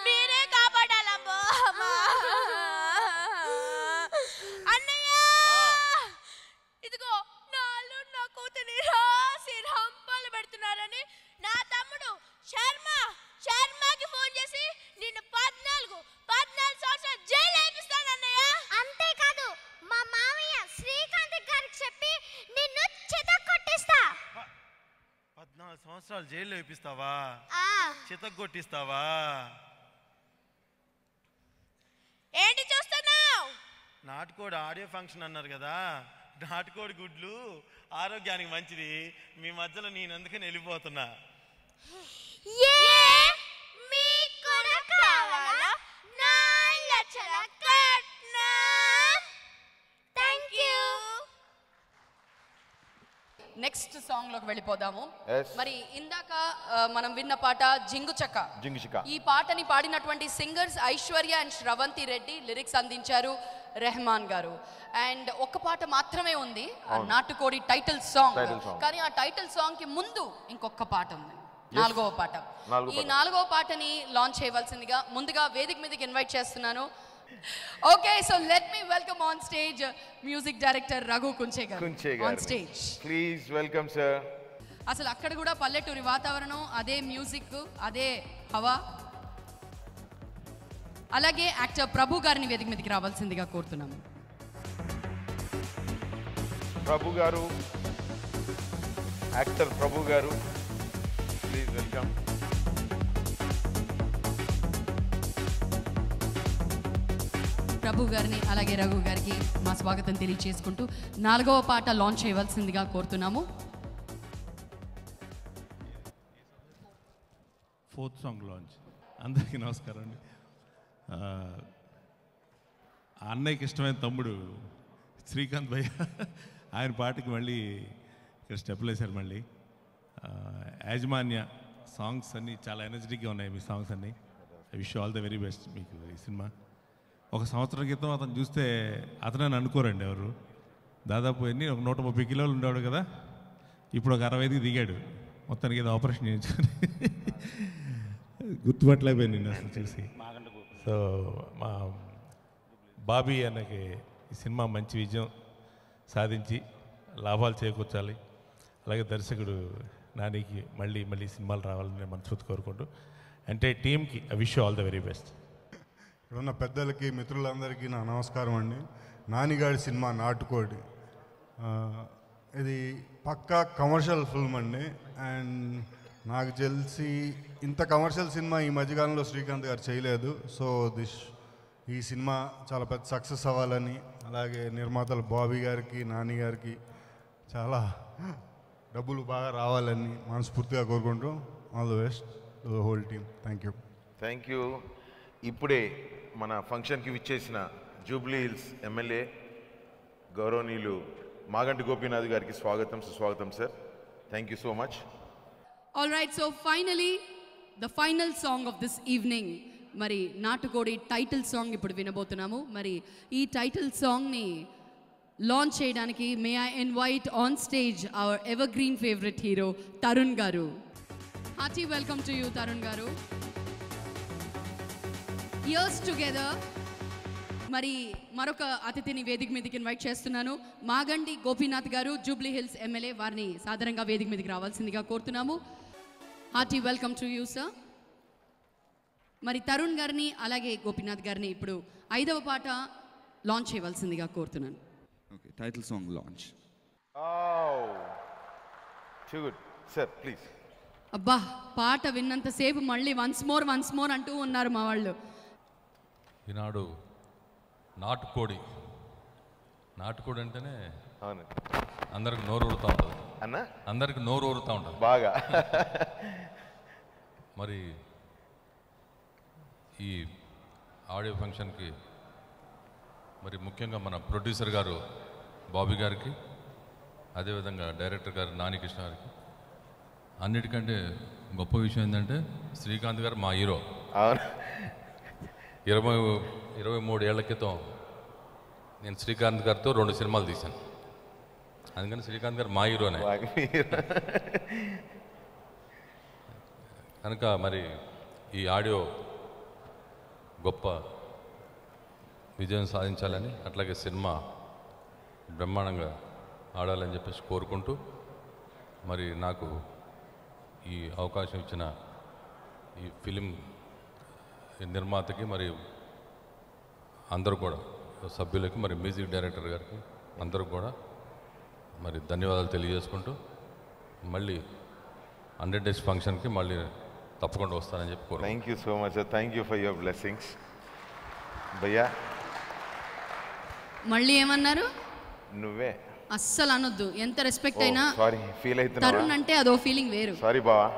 మీరే కాపాడాలమ్మో. అన్నయ్య, ఇదిగో నాలు నా కూతుని రాసి రంపాలు పెడుతున్నారని నా తమ్ముడు శర్మకి ఫోన్ చేసి నిన్ను 14 సంవత్సరాలు జైలు వేపిస్తానన్నయ్య. అంతేకాదు, మా మామయ్య శ్రీకాంత్ గారికి చెప్పి నిన్ను చితక్కొట్టిస్తా. 14 సంవత్సరాలు జైల్లో వేపిస్తావా? చితగొట్టిస్తావా? ఏంటి చూస్తున్నావు? నాటుకోడి ఆడియో ఫంక్షన్ అన్నారు కదా, నాటుకోడి గుడ్లు ఆరోగ్యానికి మంచిది. మీ మధ్యలో నేను అందుకని వెళ్ళిపోతున్నా. మీకు కూడా కావాలా 4 లక్షల కట్నం? థాంక్యూ. నెక్స్ట్ సాంగ్ లోకి వెళ్ళిపోదాము. Yes. మరి ఇందాక మనం విన్న పాట జింగు చక్క. ఈ పాటని పాడినటువంటి singers Aishwarya and Sravanthi Reddy, lyrics అందించారు రెహమాన్ గారు. అండ్ ఒక పాట మాత్రమే ఉంది, నాటుకోడి టైటిల్ సాంగ్. కానీ ఆ టైటిల్ సాంగ్ కి ముందు ఇంకొక పాట ఉంది, 4వ పాట. ఈ 4వ పాటని లాంచ్ చేయవలసిందిగా ముందుగా వేదిక మీదకి ఇన్వైట్ చేస్తున్నాను. Okay, so let me welcome on stage music director Raghu Kunche గారు on stage. Please welcome sir. అసలు అక్కడ కూడా పల్లెటూరి వాతావరణం, అదే మ్యూజిక్, అదే హవా. అలాగే యాక్టర్ ప్రభు గారిని వేదిక మీదకి రావాల్సిందిగా కోరుతున్నాము. ప్రభు గారు, యాక్టర్ ప్రభు గారు, ప్లీజ్ వెల్కమ్. ప్రభు గారిని అలాగే రఘు గారికి మా స్వాగతం తెలియజేసుకుంటూ 4వ పాట లాంచ్ చేయవలసిందిగా కోరుతున్నాము. 4th song launch. అందరికీ నమస్కారం అండి. అన్నయ్యకి ఇష్టమైన తమ్ముడు శ్రీకాంత్ భయ్య ఆయన పాటకి మళ్ళీ ఇక్కడ స్టెప్లు వేశారు. మళ్ళీ యాజమాన్య సాంగ్స్ అన్నీ చాలా ఎనర్జెటిక్గా ఉన్నాయి. మీ సాంగ్స్ అన్నీ. I wish all the very best మీకు ఈ సినిమా. 1 సంవత్సరం క్రితం అతను చూస్తే అతనని అనుకోరండి ఎవరు. దాదాపు ఒక 130 కిలోలు ఉండేవాడు కదా, ఇప్పుడు ఒక 65కి దిగాడు. మొత్తానికి ఏదో ఆపరేషన్ చేయించుకొని గుర్తుపట్టలేకపోయాను నేను అసలు చూసి. సో మా బాబీ అన్నకి ఈ సినిమా మంచి విజయం సాధించి లాభాలు చేకూర్చాలి. అలాగే దర్శకుడు నానికి మళ్ళీ సినిమాలు రావాలని నేను మనస్ఫూర్తి కోరుకుంటూ, అంటే టీంకి I wish all the very best. ఇక్కడున్న పెద్దలకి, మిత్రులందరికీ నా నమస్కారం అండి. నానిగాడి సినిమా నాటుకోడి, ఇది పక్కా కమర్షియల్ ఫిల్మ్ అండి. అండ్ నాకు తెలిసి ఇంత కమర్షియల్ సినిమా ఈ మధ్యకాలంలో శ్రీకాంత్ గారు చేయలేదు. సో ఈ సినిమా చాలా పెద్ద సక్సెస్ అవ్వాలని, అలాగే నిర్మాతలు బాబీ గారికి, నాని గారికి చాలా డబ్బులు బాగా రావాలని మనస్ఫూర్తిగా కోరుకుంటూ all the best to the whole team. Thank you. ఇప్పుడే మన ఫంక్షన్కి విచ్చేసిన జూబ్లీ హిల్స్ ఎమ్మెల్యే గౌరవనీయులు మాగంటి గోపీనాథ్ గారికి స్వాగతం, సుస్వాగతం sir. Thank you so much. All right, so finally the final song of this evening, మరి నాటుకోడి టైటిల్ సాంగ్ ఇప్పుడు వినబోతున్నాము. మరి ఈ టైటిల్ సాంగ్ని లాంచ్ చేయడానికి may I invite on stage our evergreen favourite hero Tarun గారు. Hearty welcome to you Tarun గారు. Years together. మరి మరొక అతిథిని వేదిక మీదకి ఇన్వైట్ చేస్తున్నాను. మాగంటి గోపీనాథ్ గారు, జూబ్లీ హిల్స్ ఎమ్మెల్యే, వారిని సాధారణంగా వేదిక మీదకి రావాల్సిందిగా కోరుతున్నాము. Hearty welcome to you sir. మరి తరుణ్ గారిని అలాగే గోపీనాథ్ గారిని ఇప్పుడు 5వ పాట లాంచ్ చేయవలసిందిగా కోరుతున్నాను. Okay, title song launch. Sir please. అబ్బా, పాట విన్నంతసేపు మళ్ళీ వన్స్ మోర్ అంటూ ఉన్నారు మా వాళ్ళు. ఈనాడు నాటుకోడి అంటేనే అందరికి నోరు ఊరుతూ ఉంటుంది అన్న, అందరికి నోరు ఊరుతూ ఉంటుంది బాగా. మరి ఈ ఆడియో ఫంక్షన్కి మరి ముఖ్యంగా మన ప్రొడ్యూసర్ గారు బాబీ గారికి, అదేవిధంగా డైరెక్టర్ గారు నాని కృష్ణ గారికి, అన్నిటికంటే గొప్ప విషయం ఏంటంటే శ్రీకాంత్ గారు మా హీరో. 23 ఏళ్ల క్రితం నేను శ్రీకాంత్ గారితో 2 సినిమాలు తీశాను. అందుకని శ్రీకాంత్ గారు మా హీరోనే. కనుక మరి ఈ ఆడియో గొప్ప విజయం సాధించాలని, అట్లాగే సినిమా బ్రహ్మాండంగా ఆడాలని చెప్పేసి కోరుకుంటూ, మరి నాకు ఈ అవకాశం ఇచ్చిన ఈ ఫిలిం నిర్మాతకి, మరి అందరూ కూడా సభ్యులకి, మరి మ్యూజిక్ డైరెక్టర్ గారికి అందరూ కూడా మరి ధన్యవాదాలు తెలియజేసుకుంటూ, మళ్ళీ 100 days ఫంక్షన్కి మళ్ళీ తప్పకుండా వస్తానని చెప్పి కోరు. Thank you so much sir. Thank you for your blessings. భయ్యా మళ్ళీ ఏమన్నారు? నువ్వే అస్సలు అనొద్దు. ఎంత రెస్పెక్ట్ అయినా సారీ ఫీల్ అవుతున్నా. తరుణ్ అంటే అదో ఫీలింగ్ వేరు. సారీ బావా.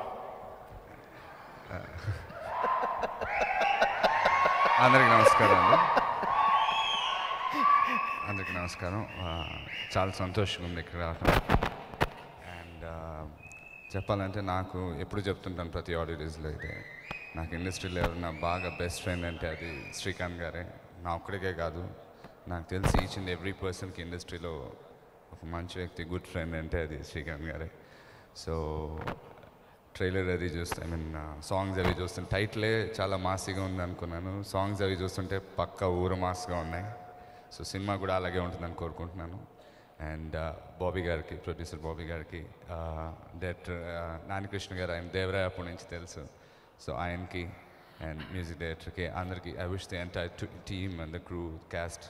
అందరికీ నమస్కారం అండి. అందరికీ నమస్కారం. చాలా సంతోషంగా ఉంది ఇక్కడ రావటం. అండ్ చెప్పాలంటే నాకు ఎప్పుడు చెప్తుంటాను ప్రతి ఆడియో రిలీజ్లో అయితే, నాకు ఇండస్ట్రీలో ఎవరైనా బాగా బెస్ట్ ఫ్రెండ్ అంటే అది శ్రీకాంత్ గారే. నా ఒక్కడికే కాదు, నాకు తెలిసి ఈచ్ అండ్ ఎవ్రీ పర్సన్కి ఇండస్ట్రీలో ఒక మంచి వ్యక్తి, గుడ్ ఫ్రెండ్ అంటే అది శ్రీకాంత్ గారే. సో ట్రైలర్ అది చూస్తే, ఐ మీన్ సాంగ్స్ అవి చూస్తుంటే టైటిలే చాలా మాసీగా ఉంది అనుకున్నాను. సాంగ్స్ అవి చూస్తుంటే పక్కా ఊరు మాస్గా ఉన్నాయి. సో సినిమా కూడా అలాగే ఉంటుందని కోరుకుంటున్నాను. అండ్ బాబీ గారికి, ప్రొడ్యూసర్ బాబీ గారికి, డైరెక్టర్ నాని కృష్ణ గారు, ఆయన దేవరాయ అప్పటి నుంచి తెలుసు. సో ఆయనకి అండ్ మ్యూజిక్ డైరెక్టర్కి అందరికీ I wish the entire team and the crew cost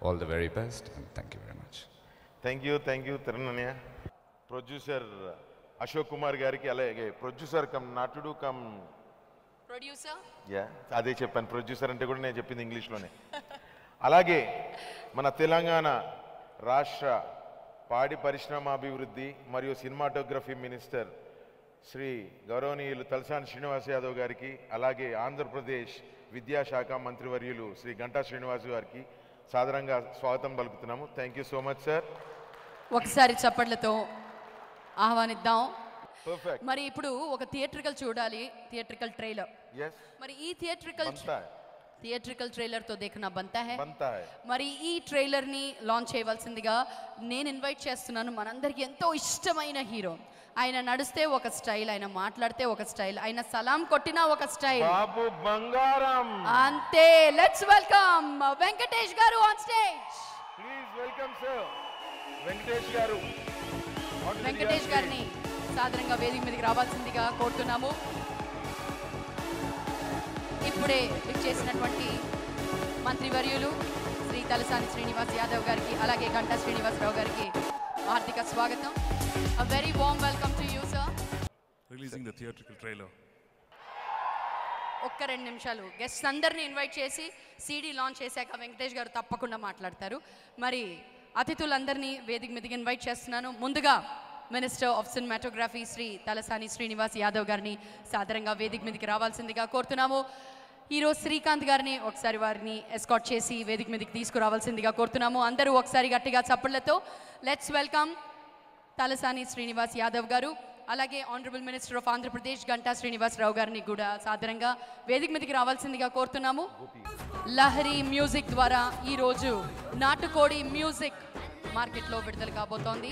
all the very best and thank you very much. Thank you Tarun అన్నయ్య. ప్రొడ్యూసర్ అశోక్ కుమార్ గారికి, అలాగే ప్రొడ్యూసర్ కమ్ నటుడు కమ్ ప్రొడ్యూసర్, అదే చెప్పాను, ప్రొడ్యూసర్ అంటే కూడా నేను చెప్పింది ఇంగ్లీష్లోనే. అలాగే మన తెలంగాణ రాష్ట్ర పాడి పరిశ్రమాభివృద్ధి మరియు సినిమాటోగ్రఫీ మినిస్టర్ శ్రీ గౌరవనీయులు తలసాని శ్రీనివాస్ యాదవ్ గారికి, అలాగే ఆంధ్రప్రదేశ్ విద్యాశాఖ మంత్రివర్యులు శ్రీ గంటా శ్రీనివాస్ గారికి సాదరంగా స్వాగతం పలుకుతున్నాము. Thank you so much sir. ఒకసారి చప్పట్లతో ఆహ్వానిద్దాం. మరి ఇప్పుడు ఒక థియేట్రికల్ చూడాలి, థియేట్రికల్ ట్రైలర్. మరి ఈ థియేట్రికల్ ట్రైలర్ తో देखना बनता है. మరి ఈ ట్రైలర్ ని లాంచ్ చేయవలసిందిగా నేను ఇన్వైట్ చేస్తున్నాను మనందరికీ ఎంతో ఇష్టమైన హీరో. ఆయన నడిస్తే ఒక స్టైల్, ఆయన మాట్లాడితే ఒక స్టైల్, ఆయన సలాం కొట్టినా ఒక స్టైల్. బాబు బంగారం అంతే. లెట్స్ వెల్కమ్ వెంకటేష్ గారు on stage. Please welcome sir Venkatesh గారు. వెంకటేష్ గారిని సాధారణంగా వేదిక మీదకి రావాల్సిందిగా కోరుతున్నాము. ఇప్పుడే చేసినటువంటి మంత్రివర్యులు శ్రీ తలసాని శ్రీనివాస్ యాదవ్ గారికి, అలాగే గంటా శ్రీనివాసరావు గారికి హార్దిక స్వాగతం. A very warm welcome to you, sir. releasing the theatrical trailer. ఒక్క 2 నిమిషాలు గెస్ట్ అందరిని ఇన్వైట్ చేసి సీడీ లాంచ్ చేశాక వెంకటేష్ గారు తప్పకుండా మాట్లాడతారు. మరి అతిథులందరినీ వేదిక మీదకి ఇన్వైట్ చేస్తున్నాను. ముందుగా minister of cinematography Shri Talasani Srinivas Yadav గారిని సాదరంగా వేదిక మీదకి రావాల్సిందిగా కోరుతున్నాము. హీరో శ్రీకాంత్ గారిని ఒకసారి వారిని ఎస్కాట్ చేసి వేదిక మీదకి తీసుకురావాల్సిందిగా కోరుతున్నాము. అందరూ ఒకసారి గట్టిగా చప్పట్లతో లెట్స్ వెల్కమ్ తలసాని శ్రీనివాస్ యాదవ్ గారు, అలాగే honourable minister of Andhra Pradesh Ganta Srinivasa Rao గారిని కూడా సాదరంగా వేదిక మీదకి రావాల్సిందిగా కోరుతున్నాము. లహరి మ్యూజిక్ ద్వారా ఈరోజు నాటుకోడి మ్యూజిక్ మార్కెట్లో విడుదల కాబోతోంది.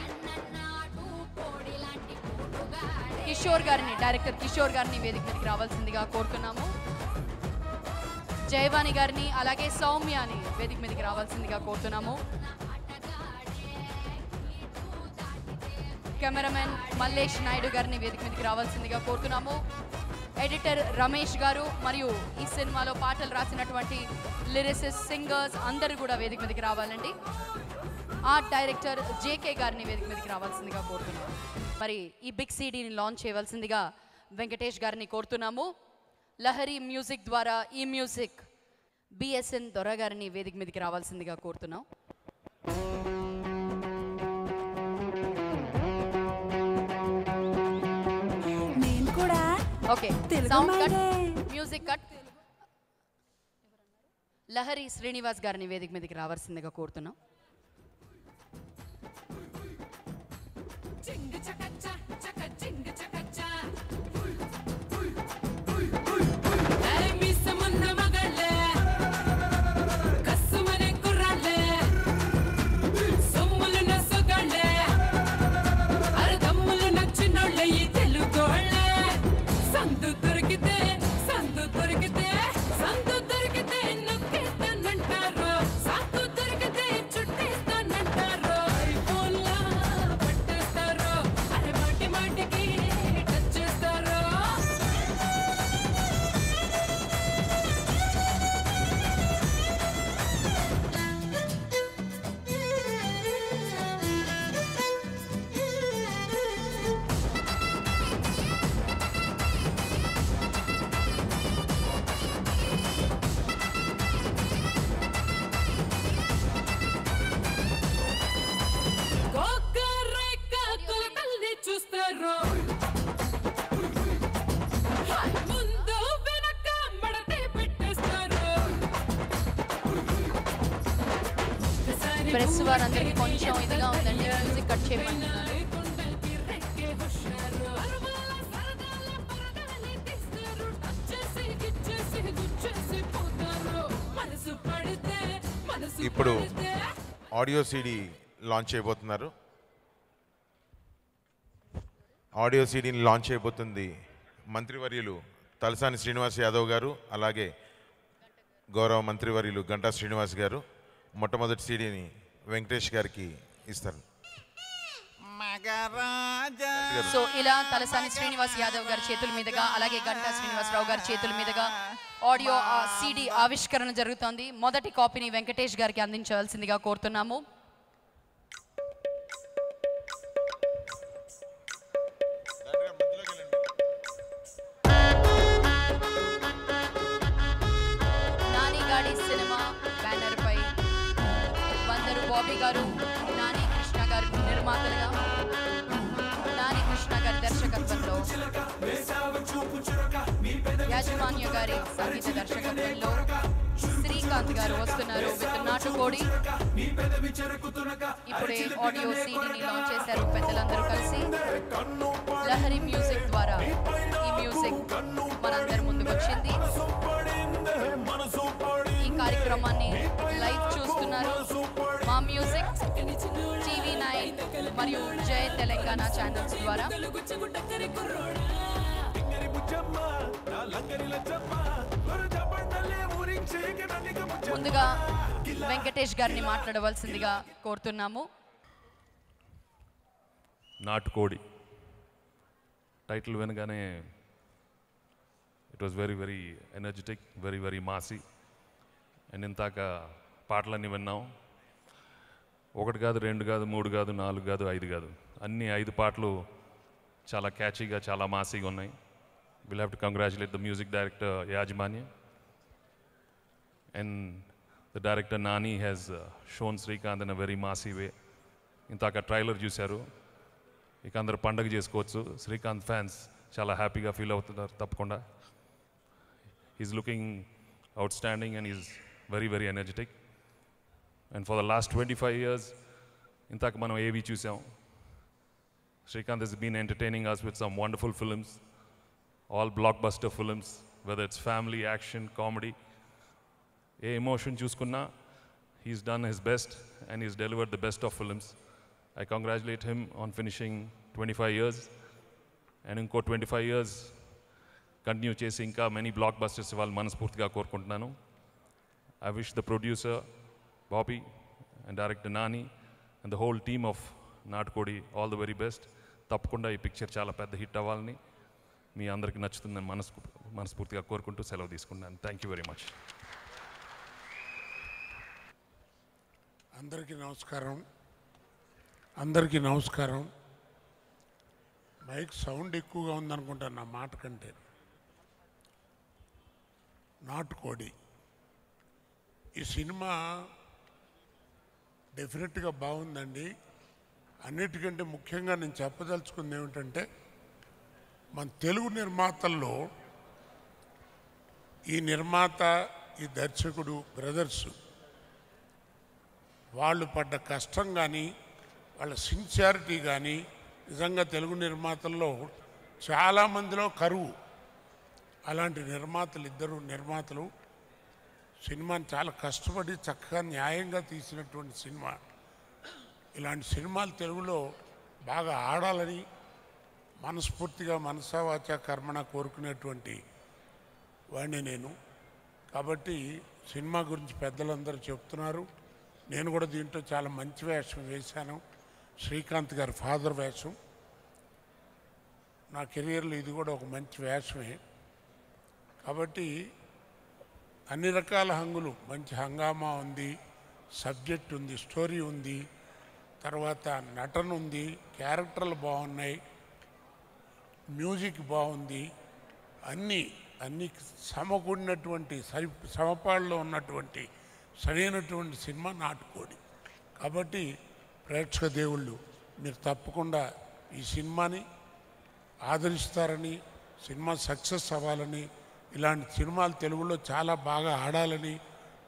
కిషోర్ గారిని, డైరెక్టర్ కిషోర్ గారిని వేదిక మీదకి రావాల్సిందిగా కోరుతున్నాము. జయవాణి గారిని అలాగే సౌమ్యాని వేదిక మీదకి రావాల్సిందిగా కోరుతున్నాము. కెమెరామెన్ మల్లేష్ నాయుడు గారిని వేదిక మీదకి రావాల్సిందిగా కోరుతున్నాము. ఎడిటర్ రమేష్ గారు మరియు ఈ సినిమాలో పాటలు రాసినటువంటి లిరిసిస్ట్ సింగర్స్ అందరూ కూడా వేదిక మీదకి రావాలండి. ఆర్ట్ డైరెక్టర్ జేకే గారిని వేదిక మీదకి రావాల్సిందిగా కోరుతున్నాము. మరి ఈ బిగ్ సీడీని లాంచ్ చేయవలసిందిగా వెంకటేష్ గారిని కోరుతున్నాము. లహరి మ్యూజిక్ ద్వారా ఈ మ్యూజిక్ బిఎస్ఎన్ దొర గారిని వేదిక మీదకి రావాల్సిందిగా కోరుతున్నాం. Okay, sound cut, music cut. Lahari Srinivas గారిని వేదిక మీదకి రావాల్సిందిగా కోరుతున్నాం. ప్రెస్ వారందరికీ కొంచెం ఇదిగా ఉందండి, మ్యూజిక్ కట్ చేయమంటున్నారు. ఇప్పుడు ఆడియో సీడీ లాంచ్ చేయబోతున్నారు. ఆడియో సీడీని లాంచ్ చేయబోతుంది మంత్రివర్యులు తలసాని శ్రీనివాస్ యాదవ్ గారు, అలాగే గౌరవ మంత్రివర్యులు గంటా శ్రీనివాస్ గారు. మొట్టమొదటి సీడీని వెంకటేష్ గారికి ఇస్తారు. సో ఇలా తలసాని శ్రీనివాస్ యాదవ్ గారి చేతుల మీదుగా అలాగే గంటా శ్రీనివాసరావు గారి చేతుల మీదుగా ఆడియో సీడీ ఆవిష్కరణ జరుగుతోంది. మొదటి కాపీని వెంకటేష్ గారికి అందించవలసిందిగా కోరుతున్నాము. నానిగాడి సినిమా బ్యానర్ పై బందరు బాబీ గారు, నాని కృష్ణ గారు నిర్మాతలుగా, నాని కృష్ణ గారి దర్శకత్వంలో, యాజమాన్య గారి సంగీత దర్శకత్వంలో శ్రీకాంత్ గారు వస్తున్నారు విత్ నాటుకోడి. ఇప్పుడే ఆడియో సీడీని లాంచ్ చేశారు పెద్దలందరూ కలిసి. లహరి మ్యూజిక్ ద్వారా ఈ మ్యూజిక్ మనందరి ముందుకు వచ్చింది. ఈ కార్యక్రమాన్ని లైవ్ చూస్తున్నారు మా మ్యూజిక్ TV9 మరియు జయ తెలంగాణ ఛానల్స్ ద్వారా. ముందుగా వెంకటేష్ గారిని మాట్లాడవలసిందిగా కోరుతున్నాము. నాటుకోడి టైటిల్ వినగానే it was very very energetic, very very massy. And ఇంతాక పాటలన్నీ విన్నాం. 1 కాదు, 2 కాదు, 3 కాదు, 4 కాదు, 5 కాదు, అన్ని 5 పాటలు చాలా క్యాచీగా చాలా మాసీగా ఉన్నాయి. Will have to congratulate the music director Yajamanya and the director Nani has shown Srikanth in a very massy way. ఇంతాక ట్రైలర్ చూశారు, ఇక అందరు పండగ చేసుకోవచ్చు. శ్రీకాంత్ ఫ్యాన్స్ చాలా హ్యాపీగా ఫీల్ అవుతున్నారు తప్పకుండా. Is looking outstanding and is very very energetic. And for the last 25 years ఇంతాక మనం ఏవి చూసాం. Srikanth has been entertaining us with some wonderful films, all blockbuster films, whether it's family, action, comedy. A emotion చూసుకున్నా he's done his best and he's delivered the best of films. I congratulate him on finishing 25 years and ఇంకో 25 years continue చేసి ఇంకా many blockbusters ఇవ్వాలి మనస్ఫూర్తిగా కోరుకుంటున్నాను. I wish the producer Bobby and director Nani and the whole team of నాటుకోడి all the very best. తప్పకుండా ఈ picture చాలా పెద్ద హిట్ అవ్వాలని, మీ అందరికీ నచ్చుతుందని మనస్ఫూర్తిగా కోరుకుంటూ సెలవు తీసుకున్నాను. Thank you very much. అందరికీ నమస్కారం. మైక్ సౌండ్ ఎక్కువగా ఉందనుకుంటాను నా మాట కంటే. నాటుకోడి ఈ సినిమా డెఫినెట్గా బాగుందండి. అన్నిటికంటే ముఖ్యంగా నేను చెప్పదలుచుకుంది ఏమిటంటే, మన తెలుగు నిర్మాతల్లో ఈ నిర్మాత ఈ దర్శకుడు బ్రదర్స్ వాళ్ళు పడ్డ కష్టం కానీ వాళ్ళ సిన్సియారిటీ కానీ నిజంగా తెలుగు నిర్మాతల్లో చాలామందిలో కరువు. అలాంటి ఇద్దరు నిర్మాతలు సినిమాని చాలా కష్టపడి చక్కగా న్యాయంగా తీసినటువంటి సినిమా. ఇలాంటి సినిమాలు తెలుగులో బాగా ఆడాలని మనస్ఫూర్తిగా మనసా వాచా కర్మణ కోరుకునేటువంటి వాడిని నేను. కాబట్టి సినిమా గురించి పెద్దలందరూ చెప్తున్నారు. నేను కూడా దీంట్లో చాలా మంచి వేషం వేశాను. శ్రీకాంత్ గారి ఫాదర్ వేషం. నా కెరియర్లో ఇది కూడా ఒక మంచి వేషమే. కాబట్టి అన్ని రకాల హంగులు, మంచి హంగామా ఉంది, సబ్జెక్ట్ ఉంది, స్టోరీ ఉంది, తర్వాత నటన ఉంది, క్యారెక్టర్లు బాగున్నాయి, మ్యూజిక్ బాగుంది, అన్నీ సమకూడినటువంటి సమపాళ్ళలో ఉన్నటువంటి సరైనటువంటి సినిమా నాటుకోడి. కాబట్టి ప్రేక్షక దేవుళ్ళు మీరు తప్పకుండా ఈ సినిమాని ఆదరిస్తారని, సినిమా సక్సెస్ అవ్వాలని, ఇలాంటి సినిమాలు తెలుగులో చాలా బాగా ఆడాలని,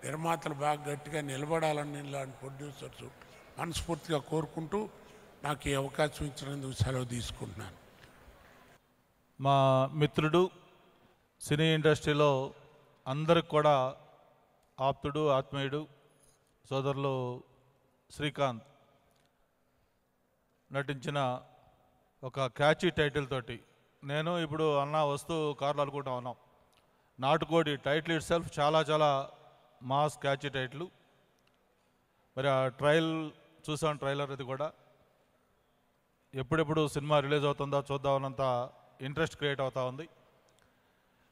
నిర్మాతలు బాగా గట్టిగా నిలబడాలని ఇలాంటి ప్రొడ్యూసర్స్ మనస్ఫూర్తిగా కోరుకుంటూ నాకు ఈ అవకాశం ఇచ్చినందుకు సెలవు తీసుకుంటున్నాను. మా మిత్రుడు సినీ ఇండస్ట్రీలో అందరికి కూడా ఆప్తుడు, ఆత్మీయుడు, సోదరులు శ్రీకాంత్ నటించిన ఒక క్యాచీ టైటిల్ తోటి నేను ఇప్పుడు వస్తూ కార్లు అనుకుంటా ఉన్నాం. నాటుకోడి టైటిల్ ఇట్ సెల్ఫ్ చాలా మాస్ క్యాచీ టైటిల్. మరి ఆ చూసాం ట్రైలర్. ఇది కూడా ఎప్పుడెప్పుడు సినిమా రిలీజ్ అవుతుందో చూద్దామన్నంత ఇంట్రెస్ట్ క్రియేట్ అవుతూ ఉంది.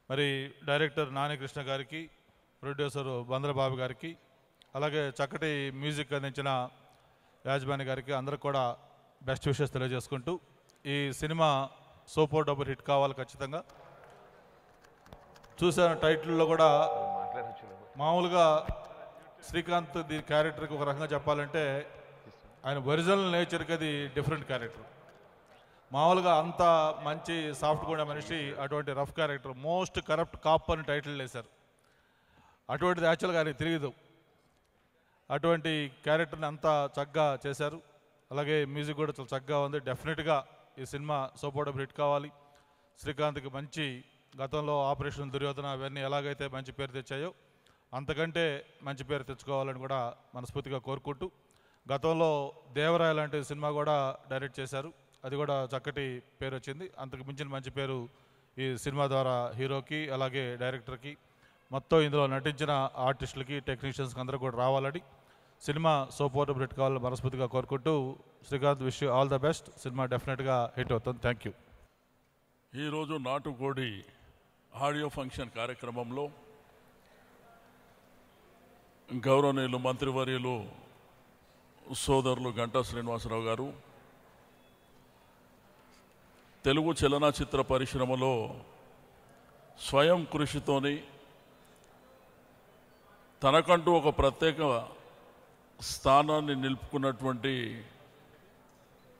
మరి డైరెక్టర్ నాని కృష్ణ గారికి, ప్రొడ్యూసర్ బంద్రబాబు గారికి, అలాగే చక్కటి మ్యూజిక్ అందించిన యాజమాని గారికి అందరికి కూడా బెస్ట్ విషెస్ తెలియజేసుకుంటూ, ఈ సినిమా సూపర్ డబుల్ హిట్ కావాలి ఖచ్చితంగా. చూసిన టైటిల్లో కూడా మామూలుగా శ్రీకాంత్ దీని క్యారెక్టర్కి ఒక రకంగా చెప్పాలంటే ఆయన ఒరిజినల్ నేచర్కి అది డిఫరెంట్ క్యారెక్టర్. మామూలుగా అంత మంచి సాఫ్ట్గా ఉండే మనిషి అటువంటి rough character, most corrupt cop అని టైటిల్ వేశారు. అటువంటిది యాక్చువల్గా ఆయనకి తెలియదు. అటువంటి క్యారెక్టర్ని అంతా చక్కగా చేశారు. అలాగే మ్యూజిక్ కూడా చాలా చక్కగా ఉంది. డెఫినెట్గా ఈ సినిమా సూపర్ డబుల్ హిట్ కావాలి. శ్రీకాంత్కి మంచి గతంలో ఆపరేషన్ దుర్యోధన అవన్నీ ఎలాగైతే మంచి పేరు తెచ్చాయో అంతకంటే మంచి పేరు తెచ్చుకోవాలని కూడా మనస్ఫూర్తిగా కోరుకుంటూ, గతంలో దేవరాయ లాంటి సినిమా కూడా డైరెక్ట్ చేశారు. అది కూడా చక్కటి పేరు వచ్చింది. అంతకు మించిన మంచి పేరు ఈ సినిమా ద్వారా హీరోకి, అలాగే డైరెక్టర్కి, మొత్తం ఇందులో నటించిన ఆర్టిస్టులకి, టెక్నీషియన్స్కి అందరూ కూడా రావాలని, సినిమా సూపర్ డబుల్ హిట్ కావాలని మనస్ఫూర్తిగా కోరుకుంటూ, Srikanth wish you all the best. Cinema డెఫినెట్గా హిట్ అవుతుంది. Thank you. ఈరోజు నాటుకోడి ఆడియో ఫంక్షన్ కార్యక్రమంలో గౌరవనీయులు మంత్రివర్యులు సోదరులు గంటా శ్రీనివాసరావు గారు, తెలుగు చలనచిత్ర పరిశ్రమలో స్వయం కృషితోని తనకంటూ ఒక ప్రత్యేక స్థానాన్ని నిలుపుకున్నటువంటి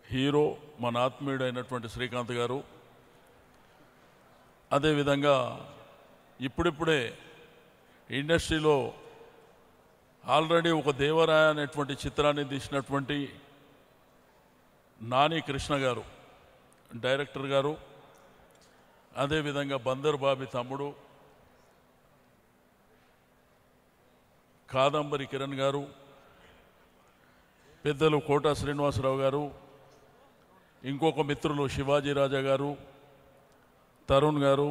హీరో మన ఆత్మీయుడైనటువంటి శ్రీకాంత్ గారు. అదేవిధంగా ఇప్పుడిప్పుడే ఇండస్ట్రీలో ఆల్రెడీ ఒక దేవరాయ అనేటువంటి చిత్రాన్ని తీసినటువంటి నాని కృష్ణ గారు డైరెక్టర్ గారు, అదేవిధంగా బందర్ బాబి తమ్ముడు కాదంబరి కిరణ్ గారు, పెద్దలు కోటా శ్రీనివాసరావు గారు, ఇంకొక మిత్రులు శివాజీ రాజా గారు, తరుణ్ గారు,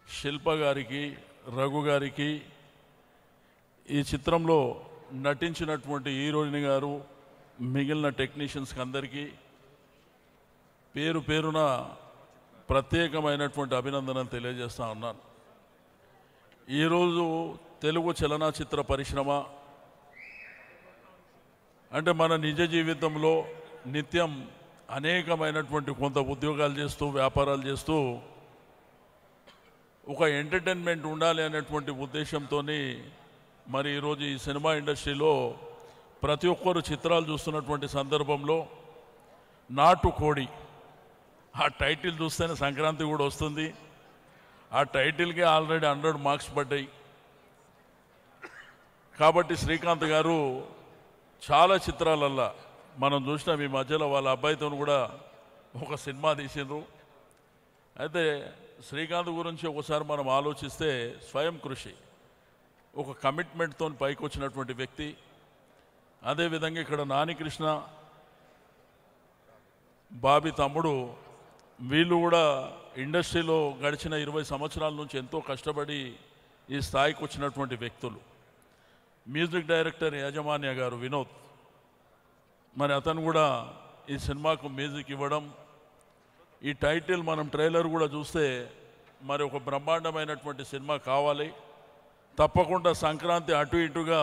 శిల్ప గారికి, రఘు గారికి, ఈ చిత్రంలో నటించినటువంటి హీరోయిన్ గారు, మిగిలిన టెక్నీషియన్స్కి అందరికీ పేరు పేరున ప్రత్యేకమైనటువంటి అభినందనలు తెలియజేస్తూ ఉన్నాను. ఈరోజు తెలుగు చలనచిత్ర పరిశ్రమ అంటే మన నిజ జీవితంలో నిత్యం అనేకమైనటువంటి కొంత ఉద్యోగాలు చేస్తూ వ్యాపారాలు చేస్తూ ఒక ఎంటర్టైన్మెంట్ ఉండాలి అనేటువంటి ఉద్దేశంతో మరి ఈరోజు ఈ సినిమా ఇండస్ట్రీలో ప్రతి ఒక్కరు చిత్రాలు చూస్తున్నటువంటి సందర్భంలో నాటుకోడి ఆ టైటిల్ చూస్తేనే సంక్రాంతి కూడా వస్తుంది. ఆ టైటిల్కే ఆల్రెడీ 100 మార్క్స్ పడ్డాయి. కాబట్టి శ్రీకాంత్ గారు చాలా చిత్రాలల్లా మనం చూసినాం. ఈ మధ్యలో వాళ్ళ అబ్బాయితో కూడా ఒక సినిమా తీసిండ్రు. అయితే శ్రీకాంత్ గురించి ఒకసారి మనం ఆలోచిస్తే స్వయం కృషి, ఒక కమిట్మెంట్తో పైకి వచ్చినటువంటి వ్యక్తి. అదేవిధంగా ఇక్కడ నాని కృష్ణ, బాబీ తమ్ముడు, వీళ్ళు కూడా ఇండస్ట్రీలో గడిచిన 20 సంవత్సరాల నుంచి ఎంతో కష్టపడి ఈ స్థాయికి వచ్చినటువంటి వ్యక్తులు. మ్యూజిక్ డైరెక్టర్ యాజమాన్య గారు వినోద్, మరి అతను కూడా ఈ సినిమాకు మ్యూజిక్ ఇవ్వడం. ఈ టైటిల్ మనం ట్రైలర్ కూడా చూస్తే మరి ఒక బ్రహ్మాండమైనటువంటి సినిమా కావాలి. తప్పకుండా సంక్రాంతి అటు ఇటుగా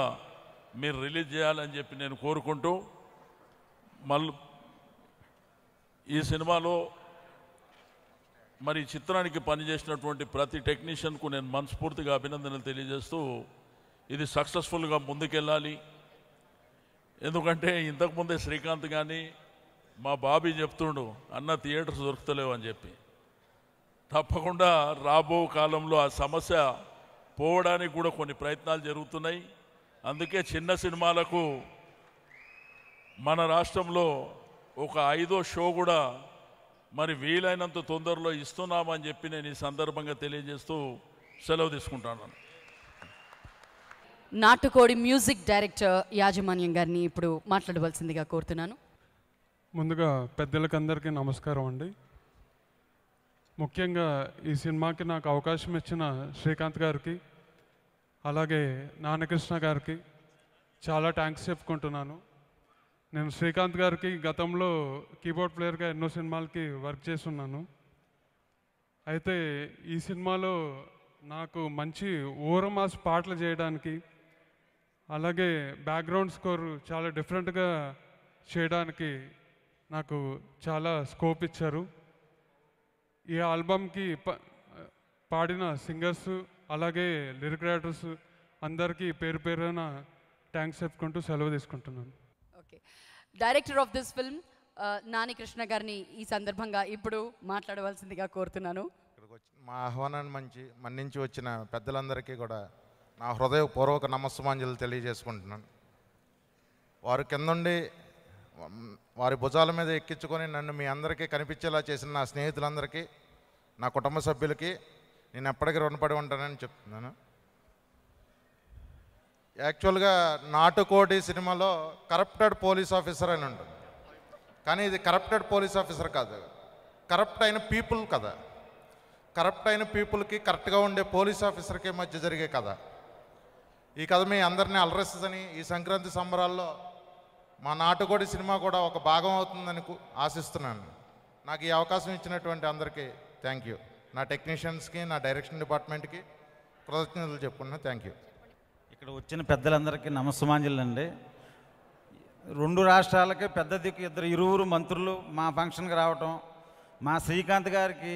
మీరు రిలీజ్ చేయాలని చెప్పి నేను కోరుకుంటూ, మళ్ళీ ఈ సినిమాలో మరి చిత్రానికి పనిచేసినటువంటి ప్రతి టెక్నీషియన్కు నేను మనస్ఫూర్తిగా అభినందనలు తెలియజేస్తూ ఇది సక్సెస్ఫుల్గా ముందుకెళ్ళాలి. ఎందుకంటే ఇంతకుముందే శ్రీకాంత్ కానీ మా బాబీ చెప్తుండు, అన్న థియేటర్స్ దొరుకుతలేవు అని చెప్పి. తప్పకుండా రాబో కాలంలో ఆ సమస్య పోవడానికి కూడా కొన్ని ప్రయత్నాలు జరుగుతున్నాయి. అందుకే చిన్న సినిమాలకు మన రాష్ట్రంలో ఒక 5వ షో కూడా మరి వీలైనంత తొందరలో ఇస్తున్నామని చెప్పి నేను ఈ సందర్భంగా తెలియజేస్తూ సెలవు తీసుకుంటాను. నాటుకోడి మ్యూజిక్ డైరెక్టర్ యాజమాన్యం గారిని ఇప్పుడు మాట్లాడవలసిందిగా కోరుతున్నాను. ముందుగా పెద్దలకందరికీ నమస్కారం అండి. ముఖ్యంగా ఈ సినిమాకి నాకు అవకాశం ఇచ్చిన శ్రీకాంత్ గారికి, అలాగే నానకృష్ణ గారికి చాలా థ్యాంక్స్ చెప్పుకుంటున్నాను. నేను శ్రీకాంత్ గారికి గతంలో కీబోర్డ్ ప్లేయర్గా ఎన్నో సినిమాలకి వర్క్ చేస్తున్నాను. అయితే ఈ సినిమాలో నాకు మంచి ఓరమాస్ పాటలు చేయడానికి, అలాగే బ్యాక్గ్రౌండ్ స్కోర్ చాలా డిఫరెంట్గా చేయడానికి నాకు చాలా స్కోప్ ఇచ్చారు. ఈ ఆల్బమ్కి పాడిన సింగర్స్ అలాగే లిరిక్ రైటర్స్ అందరికీ పేరు పేరున థ్యాంక్స్ చెప్పుకుంటూ సెలవు తీసుకుంటున్నాను. Okay, director of this film Nani Krishna గారిని ఈ సందర్భంగా ఇప్పుడు మాట్లాడవలసిందిగా కోరుతున్నాను. మా ఆహ్వానాన్ని మన్నించి వచ్చిన పెద్దలందరికీ కూడా నా హృదయపూర్వక నమస్సుమాంజలు తెలియజేసుకుంటున్నాను. వారు కిందుండి వారి భుజాల మీద ఎక్కించుకొని నన్ను మీ అందరికీ కనిపించేలా చేసిన నా స్నేహితులందరికీ, నా కుటుంబ సభ్యులకి నేను ఎప్పటికీ రుణపడి ఉంటానని చెప్తున్నాను. యాక్చువల్గా నాటుకోడి సినిమాలో కరప్టెడ్ పోలీస్ ఆఫీసర్ అని ఉంటుంది, కానీ ఇది కరప్టెడ్ పోలీస్ ఆఫీసర్ కాదు, కరప్ట్ అయిన పీపుల్ కదా. కరప్ట్ అయిన పీపుల్కి కరెక్ట్గా ఉండే పోలీస్ ఆఫీసర్కి మధ్య జరిగే కథ. ఈ కథ మీ అందరినీ అలరిస్తుందని, ఈ సంక్రాంతి సంబరాల్లో మా నాటుకోడి సినిమా కూడా ఒక భాగం అవుతుందని ఆశిస్తున్నాను. నాకు ఈ అవకాశం ఇచ్చినటువంటి అందరికీ థ్యాంక్ యూ. నా టెక్నీషియన్స్కి, నా డైరెక్షన్ డిపార్ట్మెంట్కి కృతజ్ఞతలు చెప్పుకున్నా. Thank you. ఇక్కడ వచ్చిన పెద్దలందరికీ నమస్సుమాంజలు అండి. 2 రాష్ట్రాలకి పెద్ద దిక్కు ఇరువురు మంత్రులు మా ఫంక్షన్కి రావటం మా శ్రీకాంత్ గారికి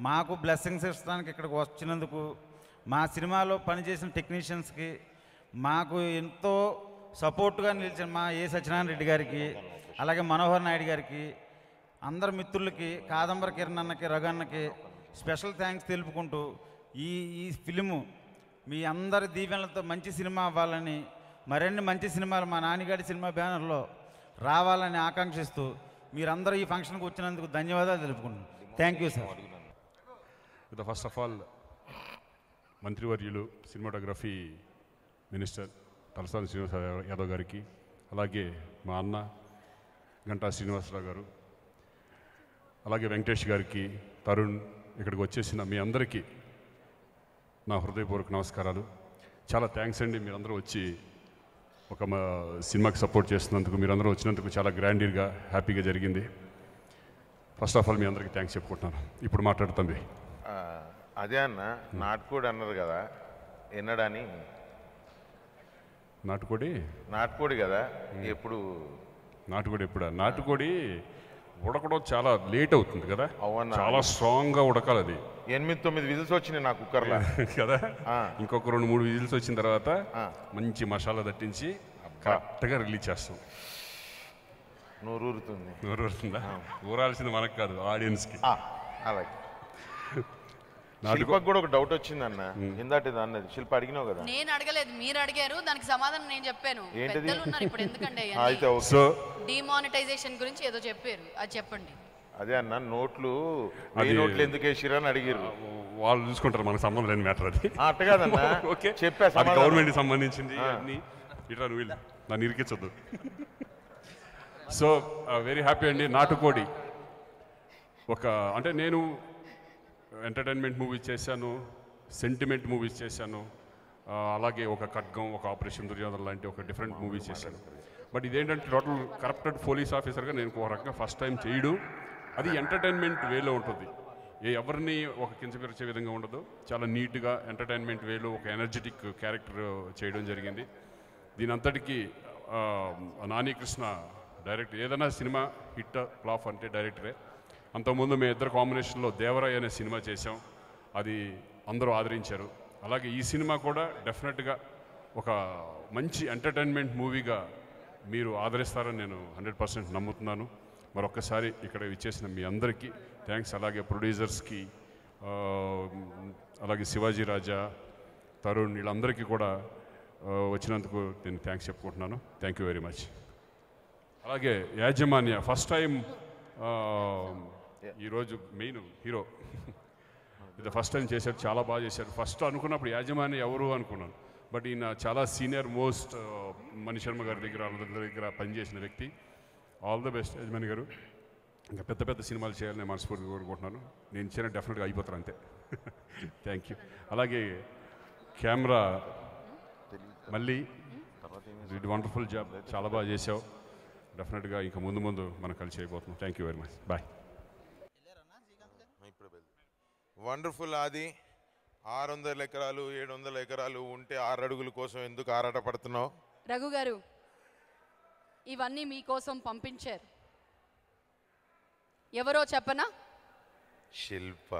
మాకు బ్లెస్సింగ్స్ ఇస్తానికి ఇక్కడికి వచ్చినందుకు, మా సినిమాలో పనిచేసిన టెక్నీషియన్స్కి, మాకు ఎంతో సపోర్ట్గా నిలిచిన మా ఏ సత్యనారాయణ రెడ్డి గారికి, అలాగే మనోహర్ నాయుడు గారికి, అందరి మిత్రులకి, కాదంబరి కిరణ్ అన్నకి, రఘన్నకి స్పెషల్ థ్యాంక్స్ తెలుపుకుంటూ ఈ ఫిలిము మీ అందరి దీవెనలతో మంచి సినిమా అవ్వాలని, మరిన్ని మంచి సినిమాలు మా నాన్నగారి సినిమా బ్యానర్లో రావాలని ఆకాంక్షిస్తూ మీరందరూ ఈ ఫంక్షన్కి వచ్చినందుకు ధన్యవాదాలు తెలుపుకుంటున్నాను. Thank you sir. First of all మంత్రివర్యులు సినిమాటోగ్రఫీ మినిస్టర్ తలసాని శ్రీనివాస యాదవ్ గారికి, అలాగే మా అన్న గంటా శ్రీనివాసరావు గారు, అలాగే వెంకటేష్ గారికి, తరుణ్, ఇక్కడికి వచ్చేసిన మీ అందరికీ నా హృదయపూర్వక నమస్కారాలు. చాలా థ్యాంక్స్ అండి, మీరందరూ వచ్చి ఒక మా సినిమాకి సపోర్ట్ చేస్తున్నందుకు, మీరందరూ వచ్చినందుకు చాలా గ్రాండీర్గా హ్యాపీగా జరిగింది. ఫస్ట్ ఆఫ్ ఆల్ మీ అందరికీ థ్యాంక్స్ చెప్పుకుంటున్నాను. ఇప్పుడు మాట్లాడుతుంది అదే అన్న, నాటుకోడి అన్నారు కదా, ఎన్నడని? నాటుకోడి కదా, ఎప్పుడు నాటుకోడి ఎప్పుడా? నాటుకోడి ఉడకడం చాలా లేట్ అవుతుంది కదా, చాలా స్ట్రాంగ్గా ఉడకాలి అది. 8-9 విజిల్స్ వచ్చినాయి నా కుక్కర్లో కదా. ఇంకొక 2-3 విజిల్స్ వచ్చిన తర్వాత మంచి మసాలా దట్టించి కరెక్ట్గా రిలీజ్ చేస్తాం. నోరూరుతుందా? ఊరాల్సింది మనకు కాదు, ఆడియన్స్కి. అలాగే శిల్పకు కూడా ఒక డౌట్ వచ్చిందన్న, ఇందాటి అన్నది. శిల్ప అడిగినావు కదా? నేను అడగలేదు, మీరు అడిగారు, దానికి సమాధానం నేను చెప్పాను. పెద్దలు ఉన్నారు ఇప్పుడు, ఎందుకంటే డిమానిటైజేషన్ గురించి ఏదో చెప్పారు, అది చెప్పండి. అదే అన్న, నోట్లు ఎందుకు వేసిరా అని అడిగారు. వాళ్ళు చూసుకుంటారు, మనకు సంబంధం లేని మ్యాటర్ అది. అట్ట కాదన్నా, ఓకే, చెప్పా గవర్నమెంట్కి సంబంధించింది అన్ని. ఇట్లా నువ్వు వీళ్ళు నన్ను ఇరికించొద్దు. సో వెరీ హ్యాపీ అండి. నాటుకోడి ఒక అంటే నేను ఎంటర్టైన్మెంట్ మూవీస్ చేశాను, సెంటిమెంట్ మూవీస్ చేశాను, అలాగే ఒక ఖడ్గం, ఒక ఆపరేషన్ దుర్యోధన లాంటి ఒక డిఫరెంట్ మూవీస్ చేశాను. బట్ ఇదేంటంటే టోటల్ కరప్టెడ్ పోలీస్ ఆఫీసర్గా నేను ఒక రకంగా ఫస్ట్ టైం చేయడం. అది ఎంటర్టైన్మెంట్ వేలో ఉంటుంది, ఎవరిని ఒక కించపరిచే విధంగా ఉండదు. చాలా నీట్గా ఎంటర్టైన్మెంట్ వేలో ఒక ఎనర్జెటిక్ క్యారెక్టర్ చేయడం జరిగింది. దీని అంతటికీ నాని కృష్ణ డైరెక్ట్. ఏదైనా సినిమా హిట్ ఫ్లాప్ అంటే డైరెక్టరే. అంతకుముందు మేము ఇద్దరు కాంబినేషన్లో దేవరాయ్ అనే సినిమా చేసాం, అది అందరూ ఆదరించారు. అలాగే ఈ సినిమా కూడా డెఫినెట్గా ఒక మంచి ఎంటర్టైన్మెంట్ మూవీగా మీరు ఆదరిస్తారని నేను 100% నమ్ముతున్నాను. మరొక్కసారి ఇక్కడ ఇచ్చేసిన మీ అందరికీ థ్యాంక్స్. అలాగే ప్రొడ్యూసర్స్కి, అలాగే శివాజీ రాజా, తరుణ్, వీళ్ళందరికీ కూడా వచ్చినందుకు నేను థ్యాంక్స్ చెప్పుకుంటున్నాను. Thank you very much. అలాగే యాజమాన్య ఫస్ట్ టైం ఈరోజు మెయిన్ హీరో ఇది ఫస్ట్ టైం చేశారు, చాలా బాగా చేశారు. ఫస్ట్ అనుకున్నప్పుడు యాజమాన్య ఎవరు అనుకున్నాను, బట్ ఈయన చాలా సీనియర్ మోస్ట్ మణిశర్మ గారి దగ్గర అందరి దగ్గర పనిచేసిన వ్యక్తి. ఆల్ ద బెస్ట్ యజమాని గారు. ఇంకా పెద్ద పెద్ద సినిమాలు చేయాలని మనస్ఫూర్తిగా కోరుకుంటున్నాను. నేను ఇచ్చిన డెఫినెట్గా అయిపోతాను అంతే. Thank you. అలాగే కెమెరా మళ్ళీ వండర్ఫుల్ జాబ్, చాలా బాగా చేసావు. డెఫినెట్గా ఇంకా ముందు ముందు మనం కలిసి అయిపోతున్నాం. Thank you very much. Bye. Wonderful. ఆది 600 ఎకరాలు 700 ఎకరాలు ఉంటే 6 అడుగుల కోసం ఎందుకు ఆరాట పడుతున్నావు? రఘు గారు, ఇవన్నీ మీకోసం పంపించారు. ఎవరో చెప్పనా? శిల్ప.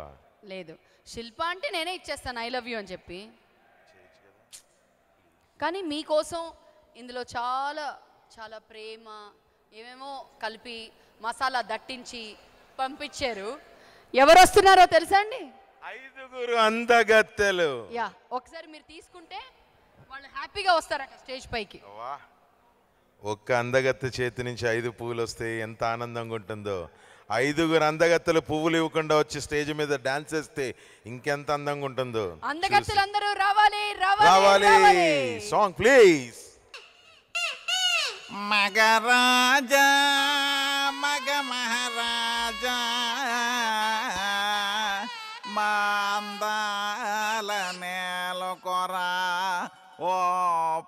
లేదు, శిల్ప అంటే నేనే ఇచ్చేస్తాను ఐ లవ్ యూ అని చెప్పి. కానీ మీకోసం ఇందులో చాలా చాలా ప్రేమ ఏమేమో కలిపి మసాలా దట్టించి పంపించారు. ఎవరు వస్తున్నారో తెలుసా అండి? 5 అందగత్తెలు. యా, ఒకసారి మీరు తీసుకుంటే వాళ్ళు హ్యాపీగా వస్తారట స్టేజ్ పైకి. ఒక్క అందగత్తె చేతి నుంచి 5 పువ్వులు వస్తే ఎంత ఆనందంగా ఉంటుందో. 5 అందగత్తెలు పువ్వులు ఇవ్వకుండా వచ్చి స్టేజ్ మీద డాన్స్ చేస్తే ఇంకెంత అందంగా ఉంటుందో. అందగత్తెలందరూ రావాలి రావాలి. Song please. మగరాజా మగ మహారాజా మాందాల నేలకొరా ఓ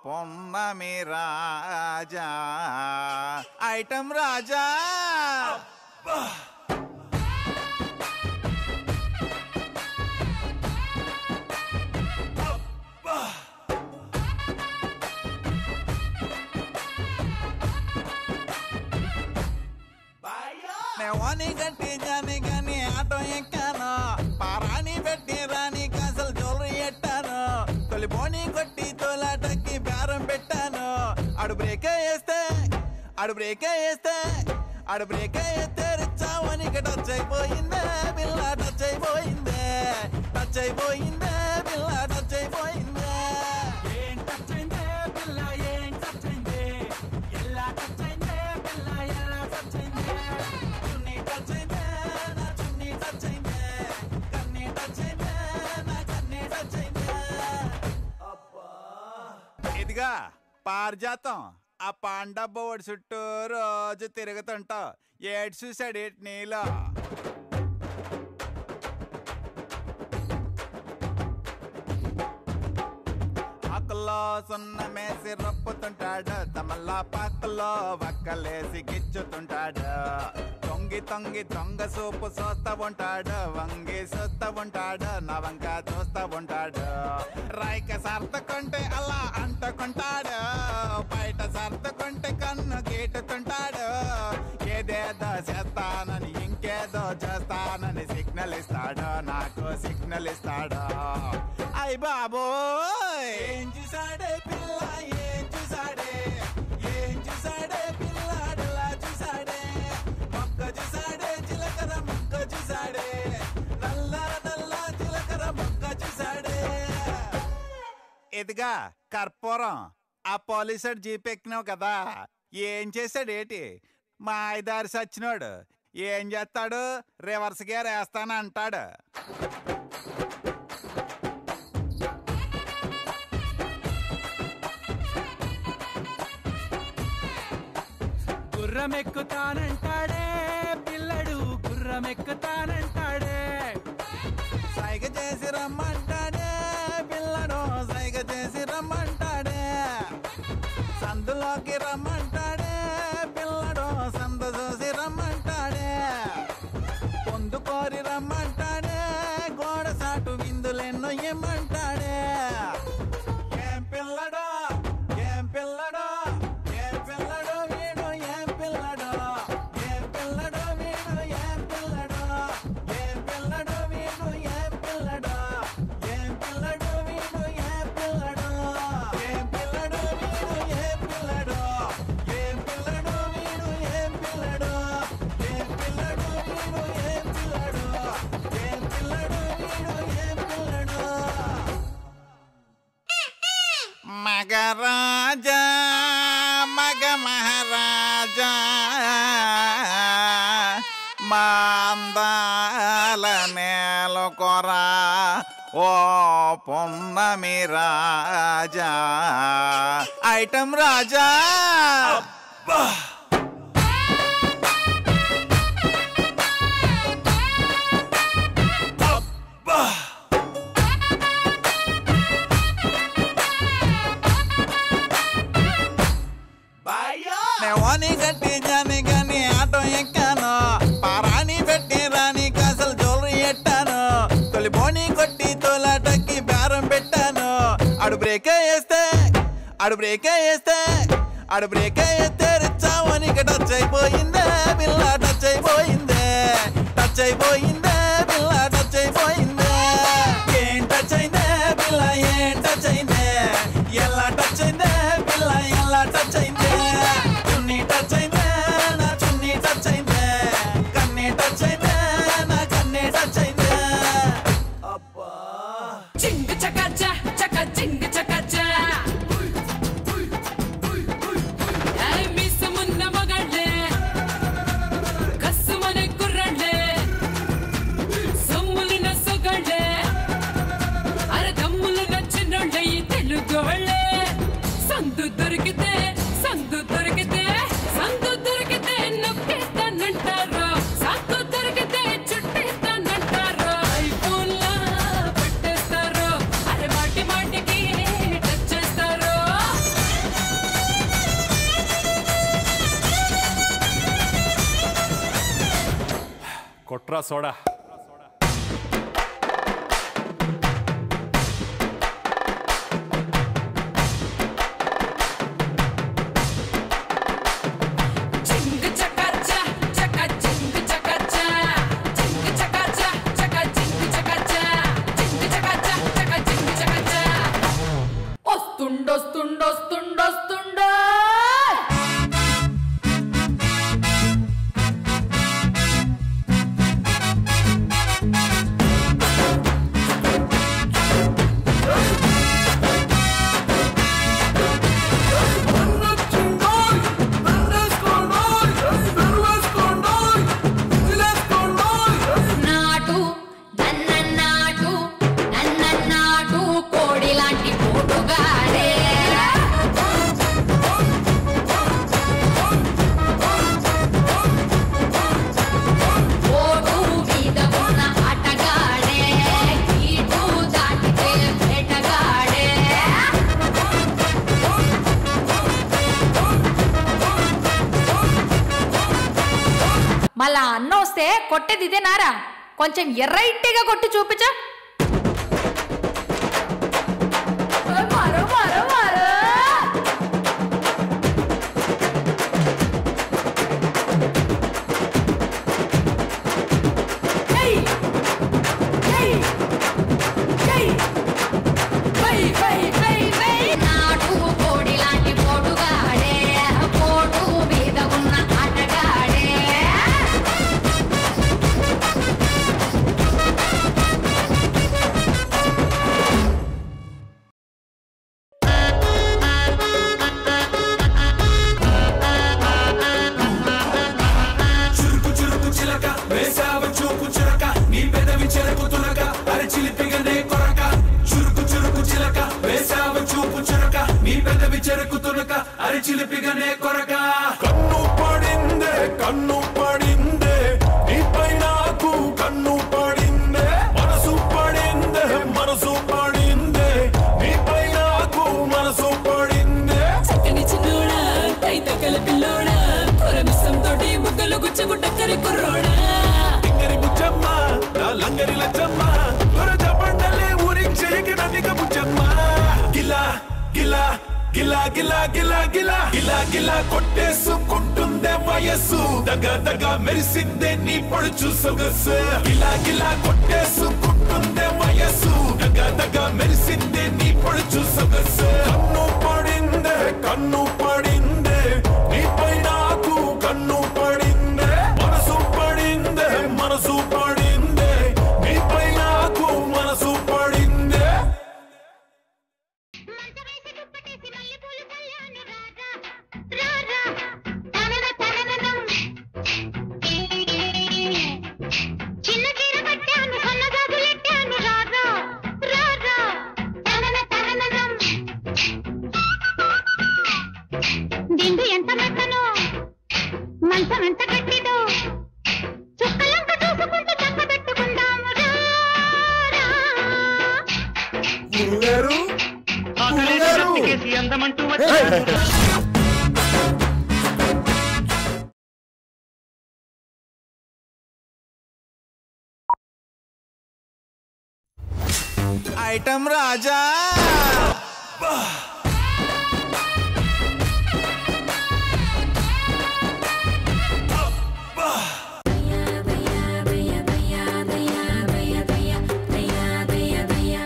పొన్నమి రాజా ఐటమ్ రాజా. Bye. నేవోని గట్టి జాని గాని ఆటో ఎక్కాను పారాని పెట్టి రాని కాసలు జ్యువెలరీ ఎట్టాను తొలి బోని కొట్టి తోలాటకి బేరం పెట్టాను ఆడు బ్రేకే వేస్తే రిచ్చావని టచ్ అయిపోయిందే పిల్ల టచ్ అయిపోయిందే పిల్ల టచ్ అయిపోయిందే ఏం టచ్ అయిందే పిల్ల ఏం టచ్ అయిందే ఎలా టచ్ అయిందే పిల్ల ఎలా టచ్ అయిందే చున్నీ టచ్ అయిందే నా చున్నీ టచ్ అయిందే కన్నీ టచ్ అయిందే నా కన్నీ టచ్ అయిందే ఇదిగా పారిజాతం ఆ పాండ బోర్డు చుట్టూ రోజు తిరుగుతుంటావు ఏడు చూసాడు ఏటి నీలో ఆకుల్లో సున్న మేసి రప్పుతుంటాడు తమల్లా పాకుల్లో వక్కలేసి గిచ్చుతుంటాడు తొంగి దొంగ సూపు చూస్తా ఉంటాడు వంగి చూస్తా ఉంటాడు నా వంక చూస్తా ఉంటాడు రైక సర్దుకుంటే అలా అంటుకుంటాడు బయట సర్దుకుంటే కన్ను గీటుతుంటాడు ఏదేదో చేస్తానని ఇంకేదో చేస్తానని సిగ్నల్ ఇస్తాడు నాకు సిగ్నల్ ఇస్తాడు అయ్ బాబోయ్ ఏం చూసాడే పిల్ల ఏం చూసాడే పిల్లాడులా చూసాడే మొక్క చూసాడే చిలకర మొక్క చూసాడే నల్ల చిలకర మొక్క చూసాడే ఇదిగా కర్పూరం ఆ పోలీసుడు జీప్ ఎక్కినావు కదా ఏం చేశాడు ఏటి మా ఐదారు సచ్చినోడు ఏం చేస్తాడు రివర్స్ గేర్ వేస్తాను అంటాడు గుర్రమెక్కుతానంటాడే పిల్లడు గుర్రమెక్కుతానంటాడే సైగ చేసి రమ్మంటాడే పిల్లడు సైగ చేసి రమ్మంటాడే సందులోకి రమ్మంటాడే పిల్లడు సందు చూసి రమ్మంటాడే పొందుకోరి రమ్మంటాడే గోడ సాటు విందులెన్నో ఇమ్మంటాడే ఏం పిల్లడు వీడు ఏం పిల్లడు వీడు ఏం పిల్లడు వీడు ఏం పిల్లడు వీడు ఏం పిల్లడు మగరాజా మగ మహారాజా మాందాల నేలకొరా ఓ పొన్నమి రాజా ఐటమ్ రాజా నేవోని గట్టి జాని గాని ఆటో ఎక్కాను పారాని పెట్టి రాని కాసలు జ్యువెలరీ ఎట్టాను తొలి బోని కొట్టి తోలాటకి బేరం పెట్టాను ఆడు బ్రేకే వేస్తే రిచ్చావని టచ్ అయిపోయిందే పిల్ల టచ్ అయిపోయిందే పిల్ల టచ్ అయిపోయిందే ఏం టచ్ అయిందే పిల్ల ఏం టచ్ అయిందే ఎలా టచ్ అయిందే పిల్ల ఎలా టచ్ అయిందే చున్నీ టచ్ అయిందే నా చున్నీ టచ్ అయిందే కన్నీ టచ్ అయిందే నా కన్నీ టచ్ అయిందే చింగ్ చకచ చక చింగ్ చకచ ఐ మిస్ మున్న మగళ్ళే కస్సుమనే కుర్రళ్ళే సొమ్ములున్న సొగళ్ళే అరే దమ్ములున్న చిన్నోళ్ళే ఈ తెలుగోళ్ళే సందు దొరికితే నొక్కేస్తానంటారు సాకు దొరికితే చుట్టేస్తానంటారు ఐఫోన్లా పెట్టేస్తారు అరే మాటికి టచ్ చేస్తారు కొట్రా సోడా చింగ్ చకచ చక చింగ్ మళ్ళా అన్న వస్తే కొట్టేది ఇదేనారా? కొంచెం ఎర్రైట్గా కొట్టి చూపించా. కన్ను పడిందే కన్ను పడిందే నీపై నాకు కన్ను పడిందే మనసు పడిందే మనసు పడిందే నీపై నాకు మనసు పడిందే చక్కని చిన్నోడా కైత కలపిల్లోడా కొరమిసం తోటి ముక్కలు గుచ్చగుట్ట కరి కుర్రోడా లంగరి బుచ్చమ్మ నా లంగరి లచ్చమ్మ కొరజ బండలే ఊరించేకి నదిక బుచ్చమ్మ గిలా గిలా గిలా గిలా గిలా గిలా గిలా గిలా కొట్టేసుకుంటుందే వయస్సు దగ దగ మెరిసిందే నీ పడుచు సొగసు గిలా గిలా కొట్టేసుకుంటుందే వయస్సు దగ దగ మెరిసిందే నీ పడుచు సొగసు కన్ను పడిందే కన్ను పడిందే నీపై నాకు కన్ను పడిందే మనసు పడిందే మనసు పడిందే నీపై నాకు మనసు పడిందే చిన్న చీర కట్టాను సన్నగాజులెట్టాను రారా రారా తనన తననం దిండు ఎంత మెత్తనో మంచం ఎంత గట్టిదో చుక్కలంక చూసుకుంటూ చక్క పెట్టుకుందాము గురుగారు అందమంటూ ఐటమ్ రాజా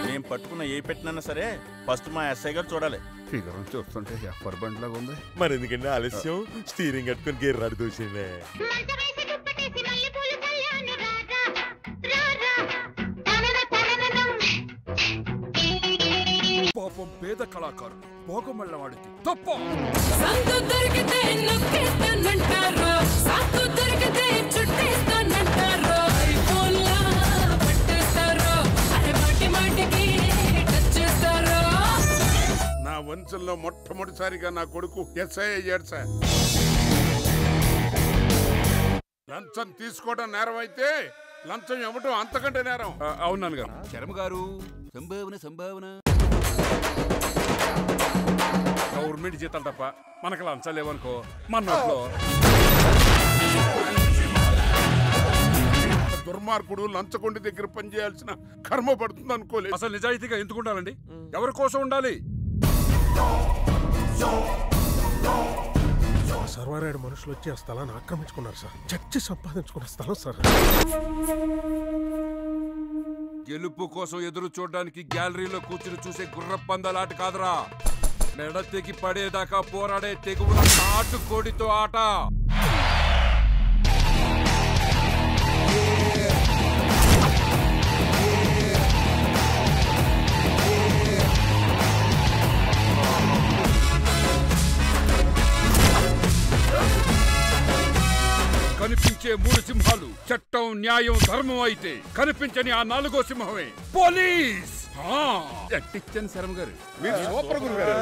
నేను పట్టుకున్న ఏ పెట్టినా సరే ఫస్ట్ మా ఎస్ఐ గారు చూడాలి. ఫిగర్ చూస్తుంటే ఎఫర్ బండ్ లాగా ఉంది. మరి ఎందుకంటే ఆలస్యం స్టీరింగ్ కట్టుకుని గేర్రాడు దూసిందే. పాపం పేద కళాకారుడు భోగమల్ల వాడికి తప్ప సందు దొరికితే నొక్కేస్తానంటారు సాకు దొరికితే చుట్టేస్తానంటారు ఐఫోన్లా పట్టేస్తారు అరే మాటి మాటికి టచ్ చేస్తారు. నా వంశంలో మొట్టమొదటిసారిగా నా కొడుకు ఎస్ఐ అయ్యాడు సార్. లంచం తీసుకోవడం నేరం అయితే లంచం ఇవ్వడం అంతకంటే నేరం. అవునాను గారు. శర్మ గారు సంభావన సంభావన గవర్నమెంట్ జీతాలు తప్ప మనకు లంచాలు లేవనుకో మన నోట్లో. దుర్మార్గుడు లంచగొండి దగ్గర పనిచేయాల్సిన కర్మ పడుతుంది అనుకోలేదు. అసలు నిజాయితీగా ఎందుకు ఉండాలండి? ఎవరి కోసం ఉండాలి? సర్వారాయుడు మనుషులు వచ్చి ఆ స్థలాన్ని ఆక్రమించుకున్నారు సార్. చచ్చి సంపాదించుకున్న స్థలం సార్. గెలుపు కోసం ఎదురు చూడడానికి గ్యాలరీలో కూర్చుని చూసే గుర్ర పందాలాట కాదురా, మెడ తెగి పడేదాకా పోరాడే తెగువ నాటు కోడితో ఆట. కనిపించే మూడు సింహాలు చట్టం న్యాయం ధర్మం అయితే కనిపించని ఆ నాలుగో సింహమే పోలీస్. ఎట్టిచ్చాను శర్మ గారు, మీరు సూపర్ గురు గారు.